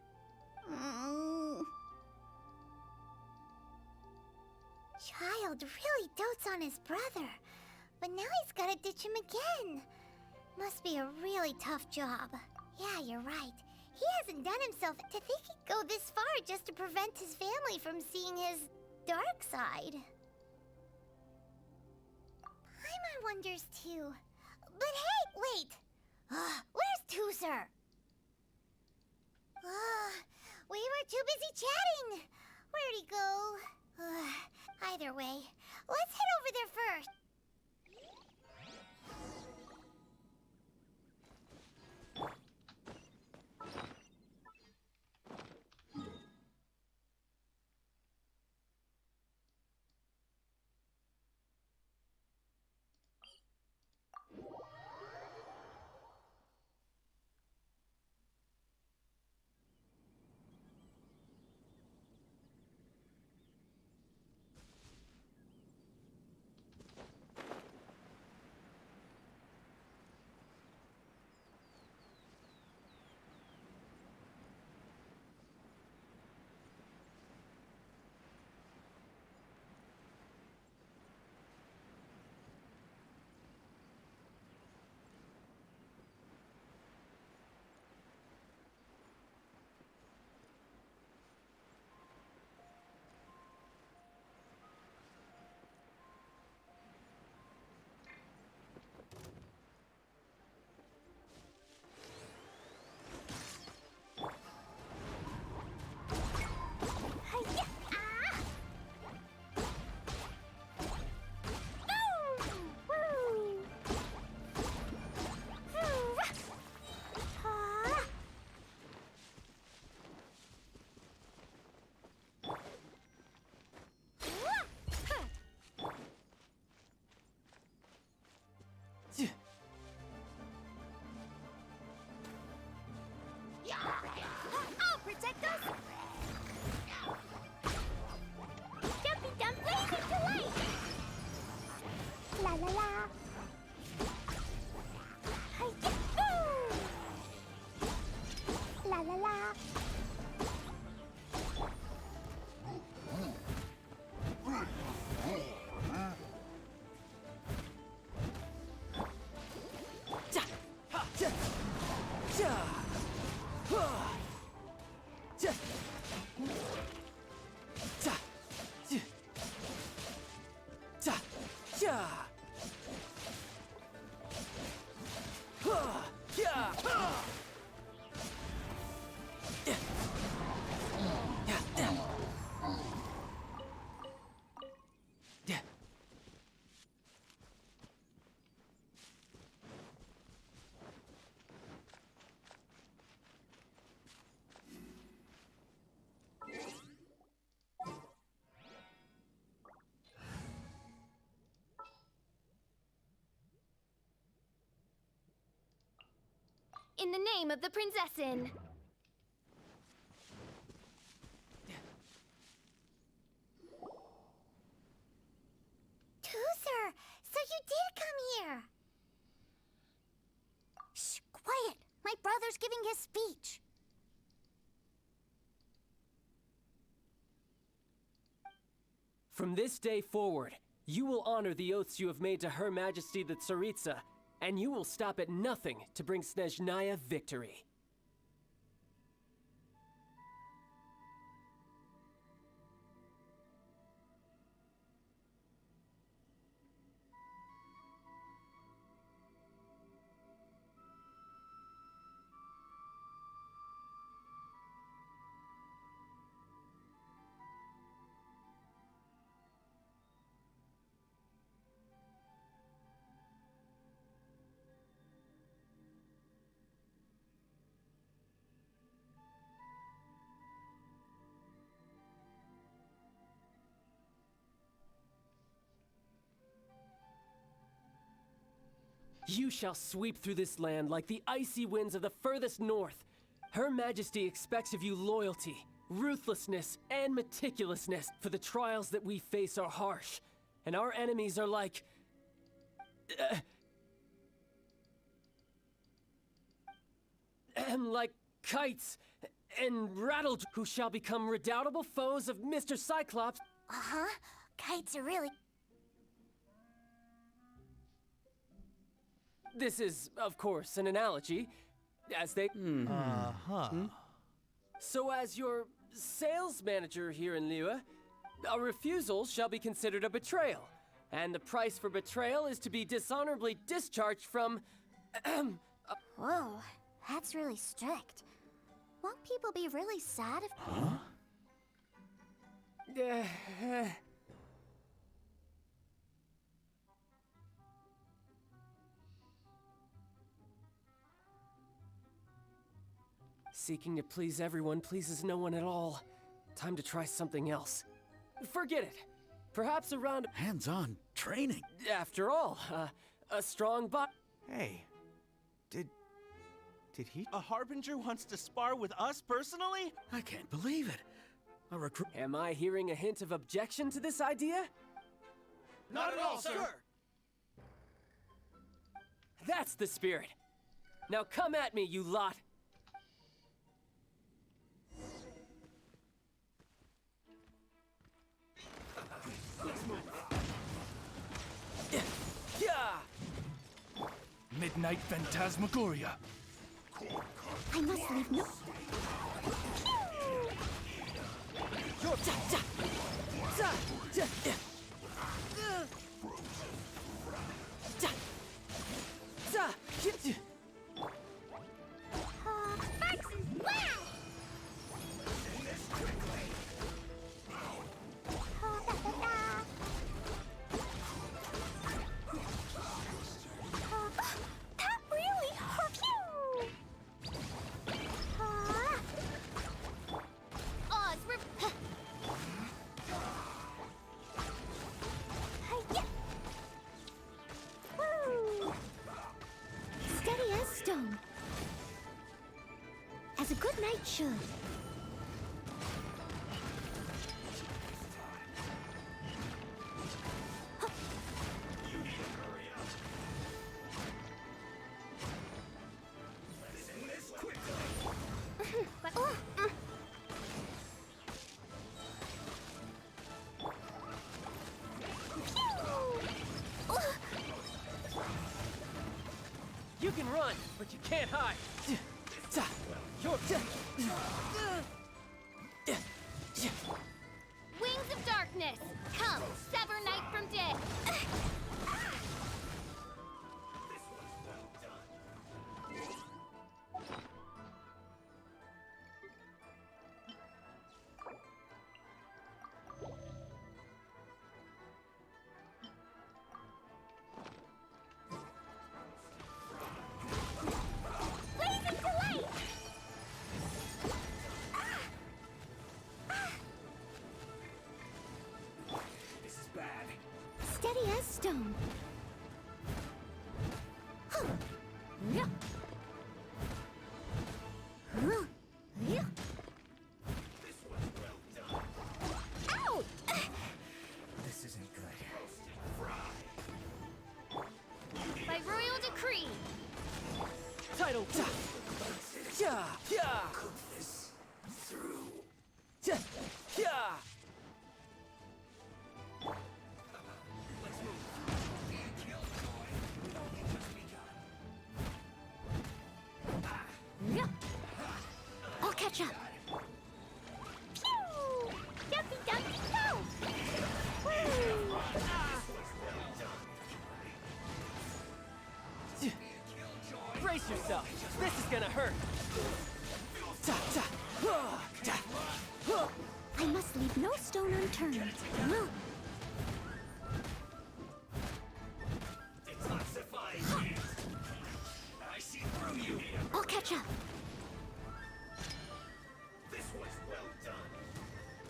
Child really dotes on his brother, but now he's gotta ditch him again. Must be a really tough job. Yeah, you're right. He hasn't done himself to think he'd go this far just to prevent his family from seeing his dark side. Paimon wonders too. But hey, wait! Where's Tuser? We were too busy chatting. Where'd he go? Either way, let's head over there first. I'll protect us! Jumpy dump blazing to light! La la la! Hi-ya! La la la! In the name of the Prinzessin! Tuser, so you did come here. Shh, quiet! My brother's giving his speech. From this day forward, You will honor the oaths you have made to Her Majesty the Tsaritsa, and you will stop at nothing to bring Snezhnaya victory. You shall sweep through this land like the icy winds of the furthest north. Her Majesty expects of you loyalty, ruthlessness, and meticulousness, for the trials that we face are harsh, and our enemies are like... like kites and rattle who shall become redoubtable foes of Mr. Cyclops. Uh-huh. Kites are really... This is, of course, an analogy, as they... So as your sales manager here in Liyue, a refusal shall be considered a betrayal, and the price for betrayal is to be dishonorably discharged from... Whoa, that's really strict. Won't people be really sad if... Seeking to please everyone pleases no one at all. Time to try something else. Forget it. Perhaps around... Hands-on training. After all, a strong bot... Hey, did he? A Harbinger wants to spar with us personally? I can't believe it. A recruit... Am I hearing a hint of objection to this idea? Not at all, sir! That's the spirit. Now come at me, you lot. Midnight Phantasmagoria. I must leave no... As a good knight should. You can run, but you can't hide. Wings of darkness, come, sever night from day. Steady as stone. Out! This isn't good. By royal decree. Title. Yeah. I'll catch up. Pew! Dumpy dumpy go! Woo! Brace yourself. This is gonna hurt. I must leave no stone unturned. I'll catch up. This was well done.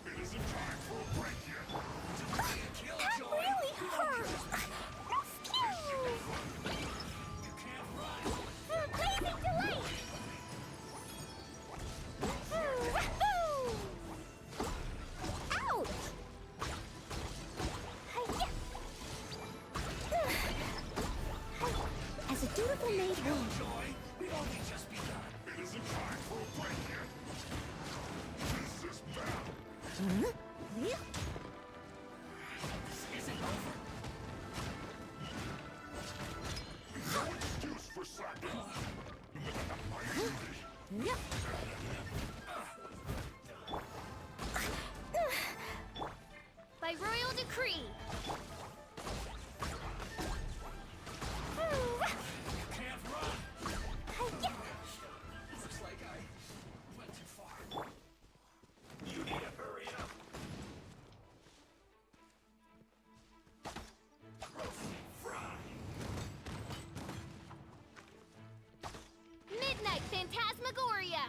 It isn't time for a break yet. That really hurt. Blazing delight! Ouch! As a dutiful maid will. We've only just begun. It isn't time for a break yet. This is battle. This isn't over. No excuse for slacking. By royal decree. Can't run. Looks like I went too far. You need to hurry up. Midnight Phantasmagoria.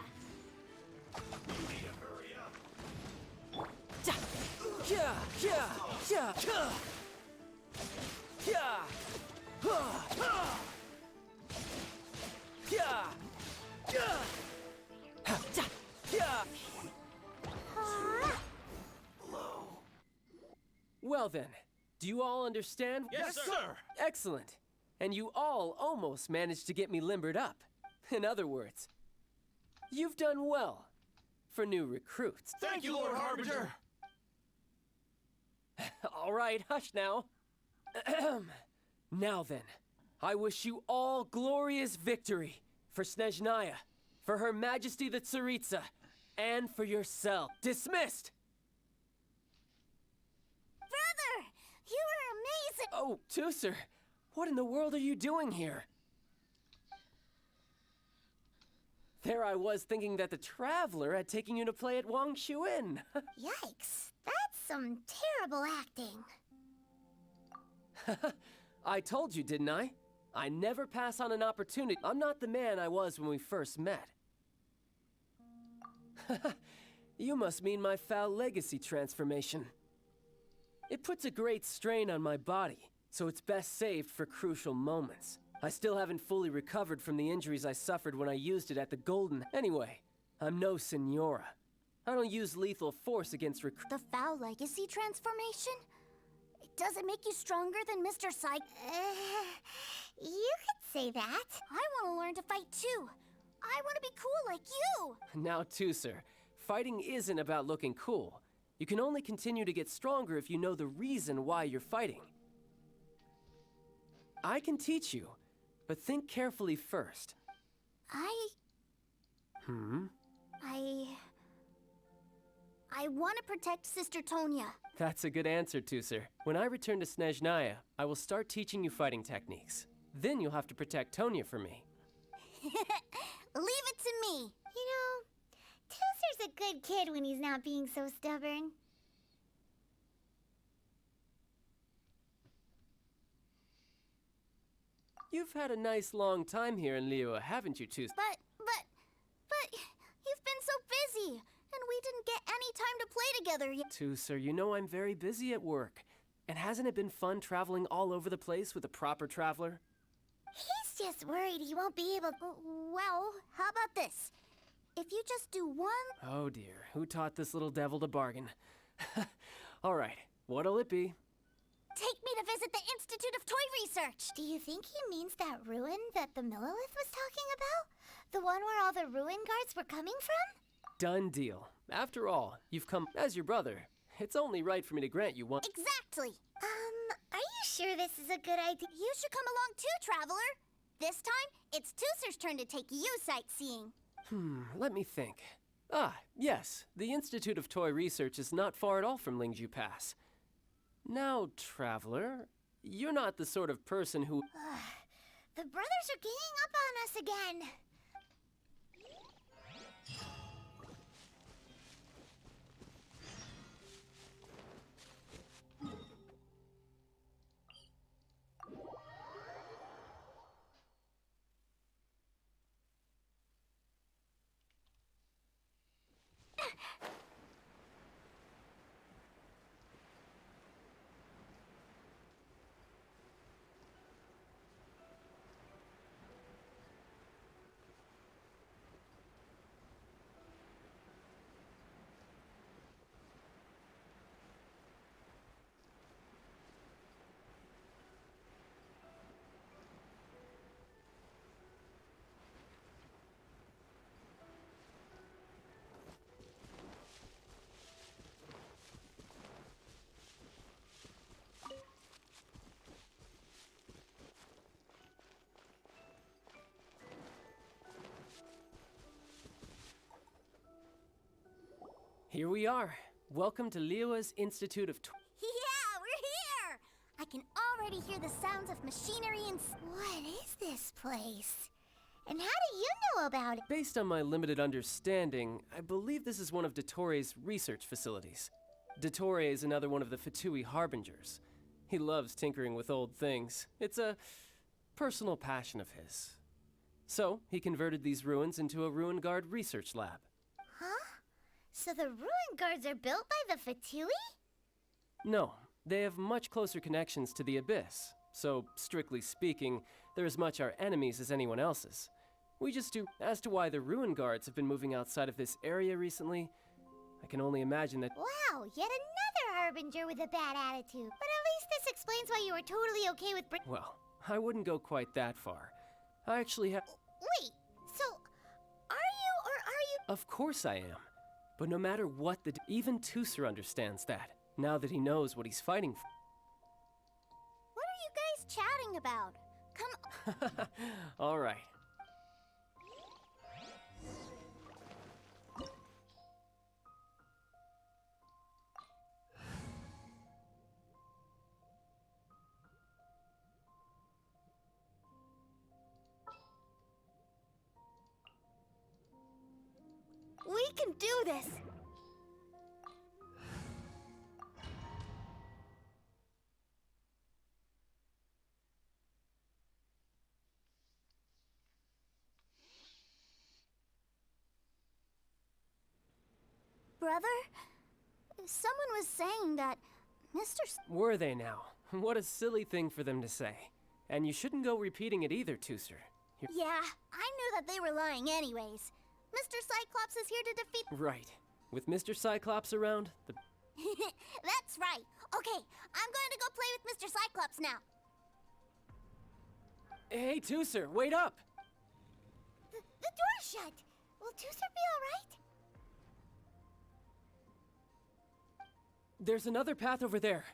Well then, do you all understand? Yes, sir. Excellent. And you all almost managed to get me limbered up. In other words, you've done well for new recruits. Thank you, Lord Harbinger. All right, hush now. Now then, I wish you all glorious victory for Snezhnaya, for Her Majesty the Tsaritsa, and for yourself. Dismissed! Brother, you were amazing. Oh, Tooser, what in the world are you doing here? There I was thinking that the Traveler had taken you to play at Wang Shuin. Yikes, that's some terrible acting. I told you, didn't I? I never pass on an opportunity. I'm not the man I was when we first met. You must mean my foul legacy transformation. It puts a great strain on my body, so it's best saved for crucial moments. I still haven't fully recovered from the injuries I suffered when I used it at the Golden. Anyway, I'm no Senora. I don't use lethal force against The foul legacy transformation? Does it make you stronger than Mr. Psych? You could say that. I want to learn to fight too. I want to be cool like you. Now, Tooser, fighting isn't about looking cool. You can only continue to get stronger if you know the reason why you're fighting. I can teach you, but think carefully first. I want to protect Sister Tonya. That's a good answer, Tooser. When I return to Snezhnaya, I will start teaching you fighting techniques. Then you'll have to protect Tonya for me. Leave it to me. You know, Tooser's a good kid when he's not being so stubborn. You've had a nice long time here in Liyue, haven't you, Tooser? But you've been so busy, and we didn't get any time to play together yet. Tooser, you know I'm very busy at work. And hasn't it been fun traveling all over the place with a proper traveler? He's just worried he won't be able to... Well, how about this? If you just do one... Oh dear, who taught this little devil to bargain? All right, what'll it be? Take me to visit the Institute of Toy Research. Do you think he means that ruin that the Millilith was talking about? The one where all the ruin guards were coming from? Done deal. After all, you've come as your brother. It's only right for me to grant you one. Exactly. Are you sure this is a good idea? You should come along too, Traveler. This time, it's Tooser's turn to take you sightseeing. Let me think. Ah, yes, the Institute of Toy Research is not far at all from Lingju Pass. Now, Traveler, you're not the sort of person who... The brothers are ganging up on us again. Here we are. Welcome to Liyue's Institute of Yeah, we're here! I can already hear the sounds of machinery and... What is this place? And how do you know about it? Based on my limited understanding, I believe this is one of Dottoro's research facilities. Dottore is another one of the Fatui Harbingers. He loves tinkering with old things. It's a personal passion of his. So, he converted these ruins into a Ruin Guard research lab. Huh? So the ruin guards are built by the Fatui? No, they have much closer connections to the Abyss. So, strictly speaking, they're as much our enemies as anyone else's. We just do. As to why the Ruin Guards have been moving outside of this area recently, I can only imagine that... Wow, yet another Harbinger with a bad attitude. But at least this explains why you were totally okay with Well, I wouldn't go quite that far. I actually have... Wait, so are you or are you... Of course I am. But no matter what even Tusser understands that, now that he knows what he's fighting for. What are you guys chatting about? Come... All right. We can do this! Brother? Someone was saying that Were they now? What a silly thing for them to say. And you shouldn't go repeating it either, Tusser. Yeah, I knew that they were lying anyways. Mr. Cyclops is here to defeat... Right. With Mr. Cyclops around, the... That's right. Okay, I'm going to go play with Mr. Cyclops now. Hey, Tusser, wait up! The door's shut. Will Tusser be alright? There's another path over there.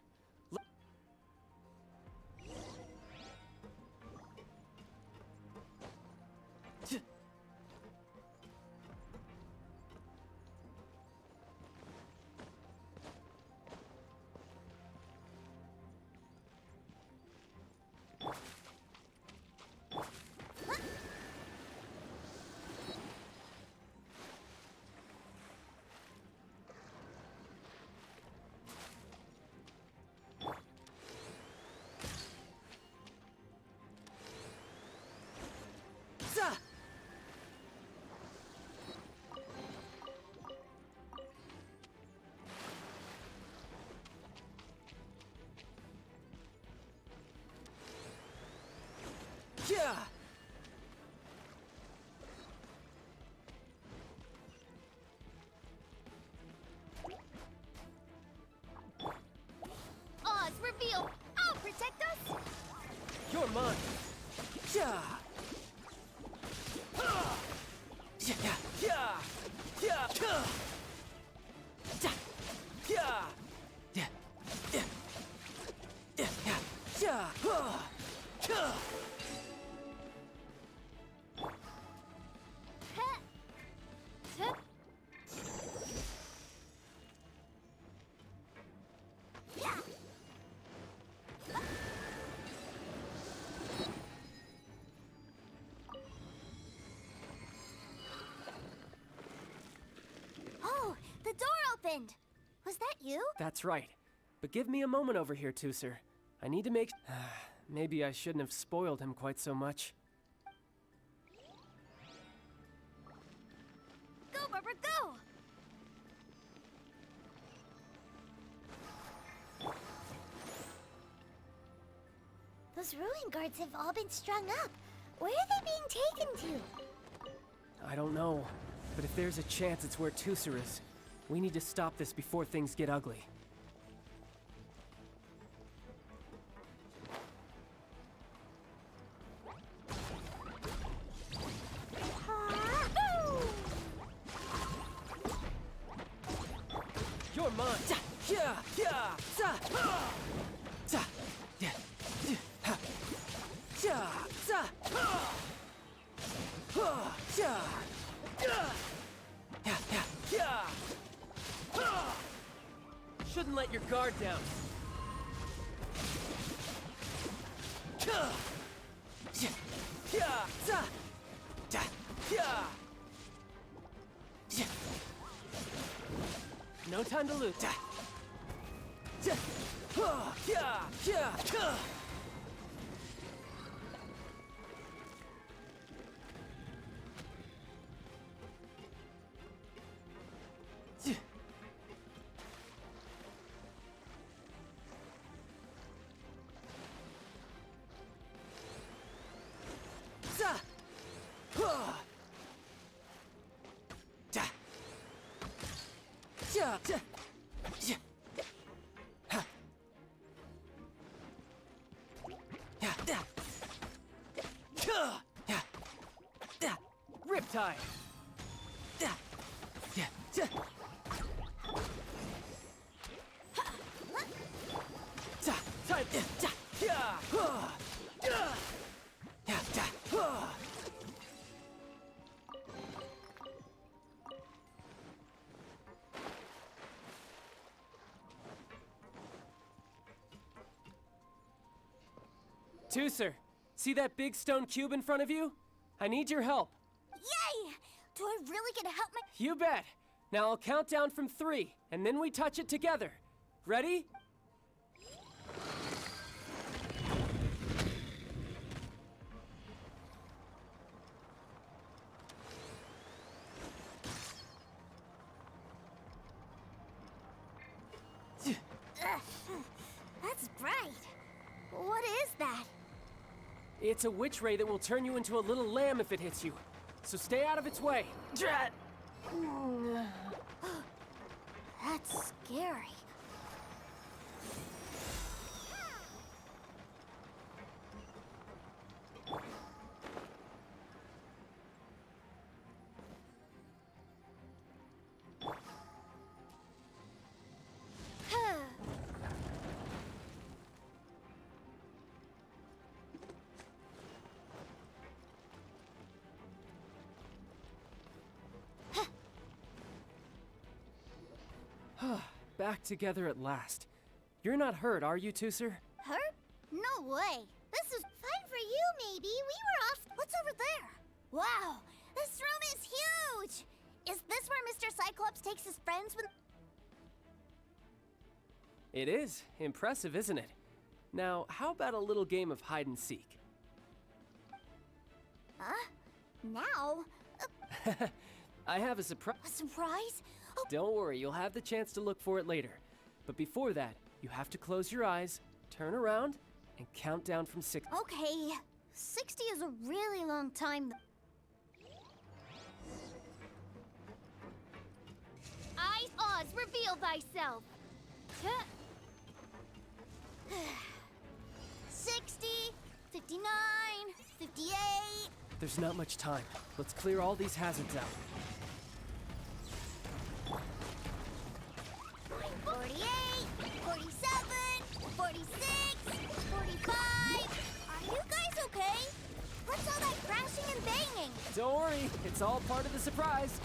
Yeah! Oz, reveal! I'll protect us! You're mine! Yeah! Yeah! Yeah! Yeah! Yeah! Yeah! Yeah! Yeah! Yeah! Yeah! Yeah! happened? Was that you? That's right. But give me a moment over here, Tooser. I need to make... Maybe I shouldn't have spoiled him quite so much. Go, Barbara, go! Those ruin guards have all been strung up. Where are they being taken to? I don't know. But if there's a chance it's where Tooser is, we need to stop this before things get ugly. You're mine! Yeah, yeah, za, za, yeah, ha, yeah, za, yeah, yeah. Shouldn't let your guard down. No time to lose. Riptide. Tooser, see that big stone cube in front of you? I need your help. Yay! Do I really get to help my... You bet. Now I'll count down from 3, and then we touch it together. Ready? That's bright. What is that? It's a witch ray that will turn you into a little lamb if it hits you. So stay out of its way. Drat! That's scary. Back together at last. You're not hurt, are you, Tooser? Hurt? No way. This is fine for you, maybe. We were off... What's over there? Wow, this room is huge! Is this where Mr. Cyclops takes his friends when... It is. Impressive, isn't it? Now, how about a little game of hide and seek? Huh? Now? I have a surprise. A surprise? Oh. Don't worry, you'll have the chance to look for it later. But before that, you have to close your eyes, turn around, and count down from 6. Okay. 60 is a really long time. Eyes, Oz, reveal thyself. 60, 59, 58. There's not much time. Let's clear all these hazards out. 48, 47, 46, 45. Are you guys okay? What's all that crashing and banging? Don't worry, it's all part of the surprise.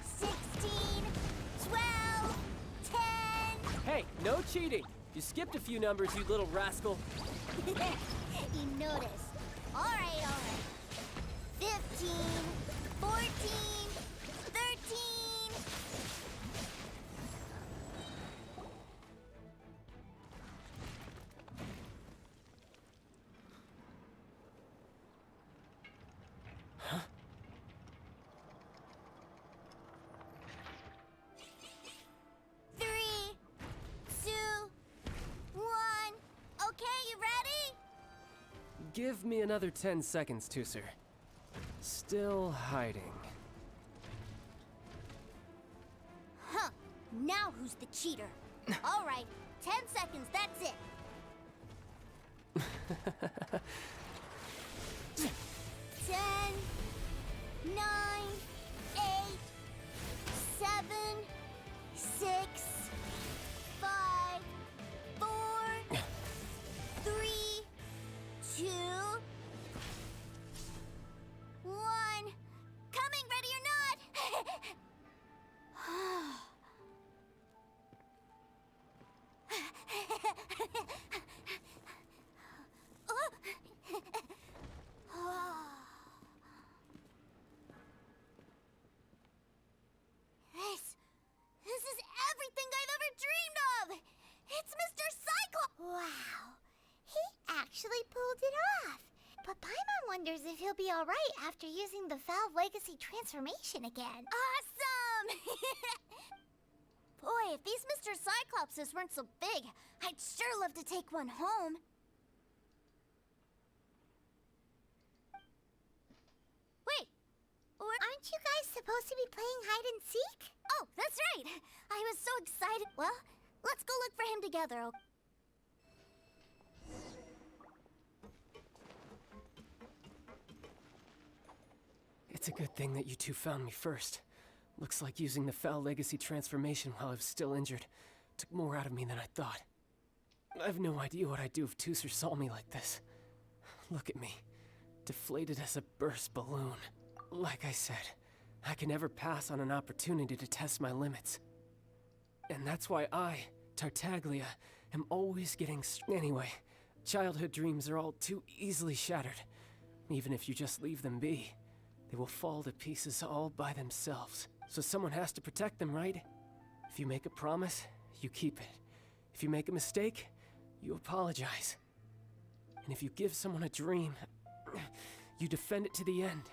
16, 12, 10. Hey, no cheating. You You skipped a few numbers, you little rascal. You noticed. All right. 15, 14, 13. Huh? Three, two, one. Okay, you ready? Give me another 10 seconds, Tooser. Still hiding. Huh. Now who's the cheater? All right, 10 seconds, that's it. 10, 9, 8, 7, 6, 5, 4, 3, 2, 1. Coming, ready or not. This is everything I've ever dreamed of! It's Mr. Cyclops! Wow, he actually pulled it off. But Paimon wonders if he'll be alright after using the Valve Legacy transformation again. Awesome! Boy, if these Mr. Cyclopses weren't so big, I'd sure love to take one home. Wait, aren't you guys supposed to be playing hide and seek? Oh, that's right! I was so excited. Well, let's go look for him together, okay? It's a good thing that you two found me first. Looks like using the Foul Legacy transformation while I was still injured took more out of me than I thought. I have no idea what I'd do if Tooser saw me like this. Look at me, deflated as a burst balloon. Like I said, I can never pass on an opportunity to test my limits. And that's why I, Tartaglia, am always getting anyway, childhood dreams are all too easily shattered. Even if you just leave them be, they will fall to pieces all by themselves. So someone has to protect them, right? If you make a promise, you keep it. If you make a mistake, you apologize. And if you give someone a dream, you defend it to the end.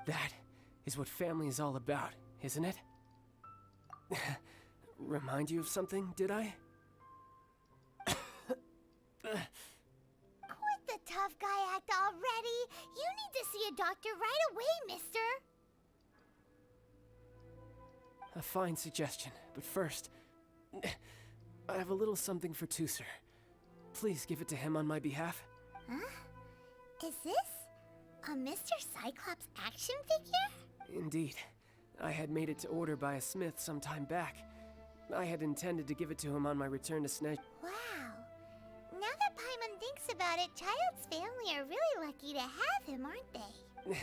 That is what family is all about, isn't it? Remind you of something, did I? Quit the tough guy act already. You need to see a doctor right away, mister. A fine suggestion, but first, I have a little something for Tooser. Please give it to him on my behalf. Huh? Is this a Mr. Cyclops action figure? Indeed. I had made it to order by a smith some time back. I had intended to give it to him on my return to Snezh. Wow. Now that Paimon thinks about it, Child's family are really lucky to have him, aren't they?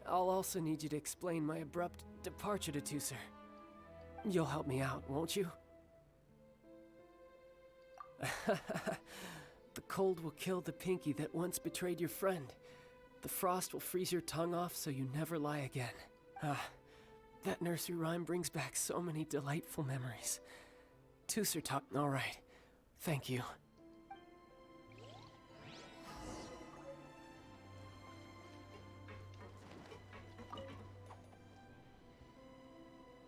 I'll also need you to explain my abrupt departure to Tooser. You'll help me out, won't you? The cold will kill the pinky that once betrayed your friend. The frost will freeze your tongue off so you never lie again. That nursery rhyme brings back so many delightful memories. Tooser taught. All right. Thank you.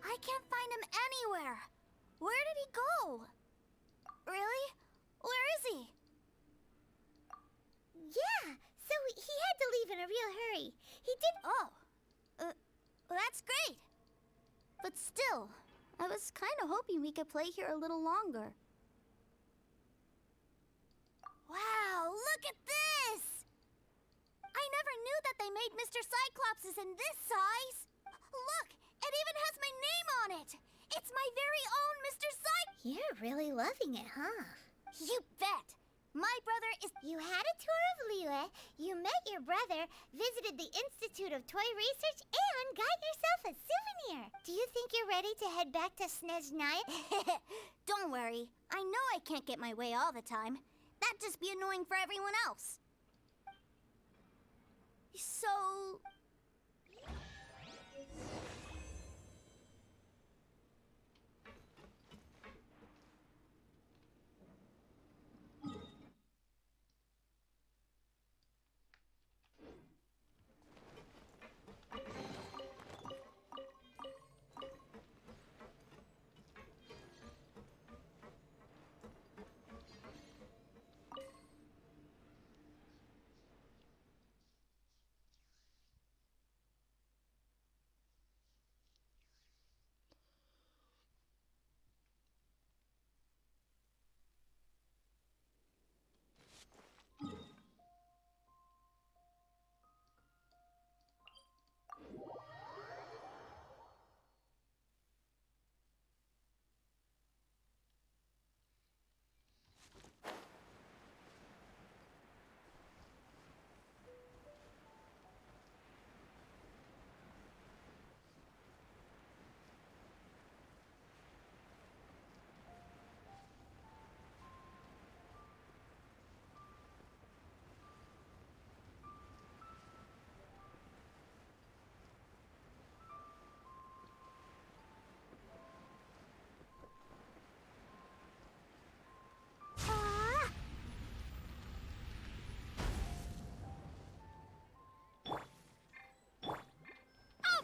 I can't find him anywhere. Where did he go? Really? Where is he? Yeah, so he had to leave in a real hurry. He did. Oh. That's great. But still, I was kind of hoping we could play here a little longer. Wow, look at this! I never knew that they made Mr. Cyclopses in this size. Look, it even has my name on it. It's my very own Mr. Cyclops. You're really loving it, huh? You bet. My brother is... You had a tour of Liyue, you met your brother, visited the Institute of Toy Research, and got yourself a souvenir. Do you think you're ready to head back to Snezhnaya? Don't worry. I know I can't get my way all the time. That'd just be annoying for everyone else. So...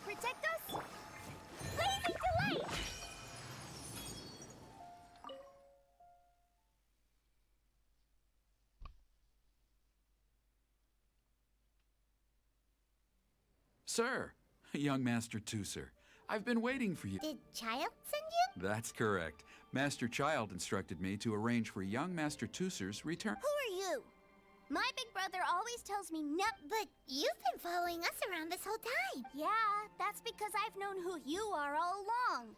Protect us? Blazing delight! Sir, young Master Tooser, I've been waiting for you. Did Child send you? That's correct. Master Child instructed me to arrange for young Master Tooser's return. Who are you? My big brother always tells me no, but you've been following us around this whole time. Yeah, that's because I've known who you are all along.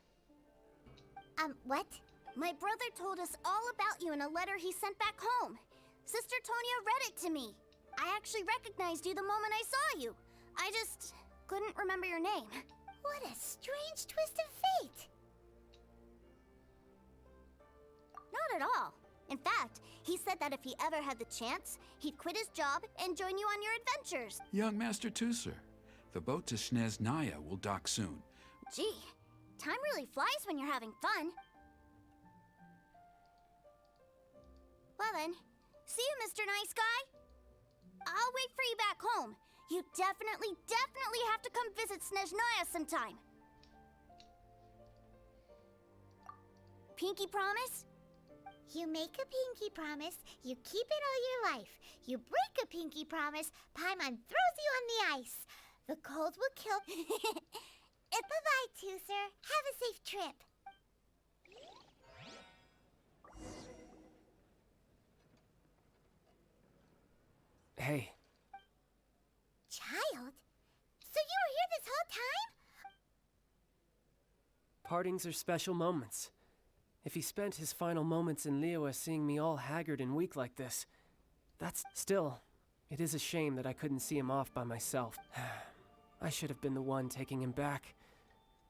What? My brother told us all about you in a letter he sent back home. Sister Tonya read it to me. I actually recognized you the moment I saw you. I just couldn't remember your name. What a strange twist of fate. Not at all. In fact, he said that if he ever had the chance, he'd quit his job and join you on your adventures. Young Master Tooser, the boat to Snezhnaya will dock soon. Gee, time really flies when you're having fun. Well then, see you, Mr. Nice Guy. I'll wait for you back home. You definitely have to come visit Snezhnaya sometime. Pinky promise? You make a pinky promise, you keep it all your life. You break a pinky promise, Paimon throws you on the ice. The cold will kill... Bye-bye, Tooser. Have a safe trip. Hey. Child? So you were here this whole time? Partings are special moments. If he spent his final moments in Liyue seeing me all haggard and weak like this, that's still... It is a shame that I couldn't see him off by myself. I should have been the one taking him back.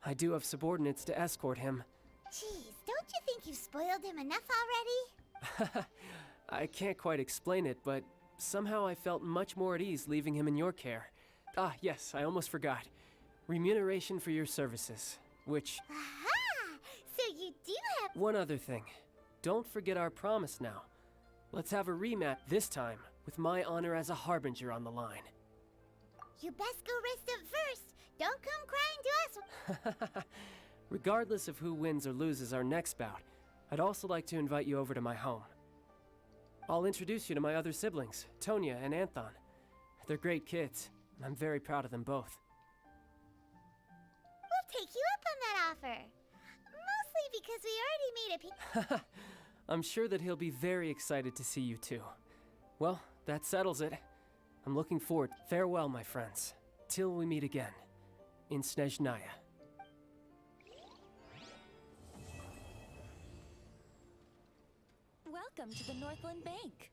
I do have subordinates to escort him. Jeez, don't you think you've spoiled him enough already? I can't quite explain it, but somehow I felt much more at ease leaving him in your care. Ah, yes, I almost forgot. Remuneration for your services, which... Aha! So you do have... One other thing. Don't forget our promise now. Let's have a rematch this time, with my honor as a harbinger on the line. You best go rest up first. Don't come crying to us. Regardless of who wins or loses our next bout, I'd also like to invite you over to my home. I'll introduce you to my other siblings, Tonya and Anthon. They're great kids, and I'm very proud of them both. We'll take you up on that offer. Mostly because we already made a I'm sure that he'll be very excited to see you too. Well, that settles it. I'm looking forward. Farewell, my friends. Till we meet again. In Snezhnaya. Welcome to the Northland Bank.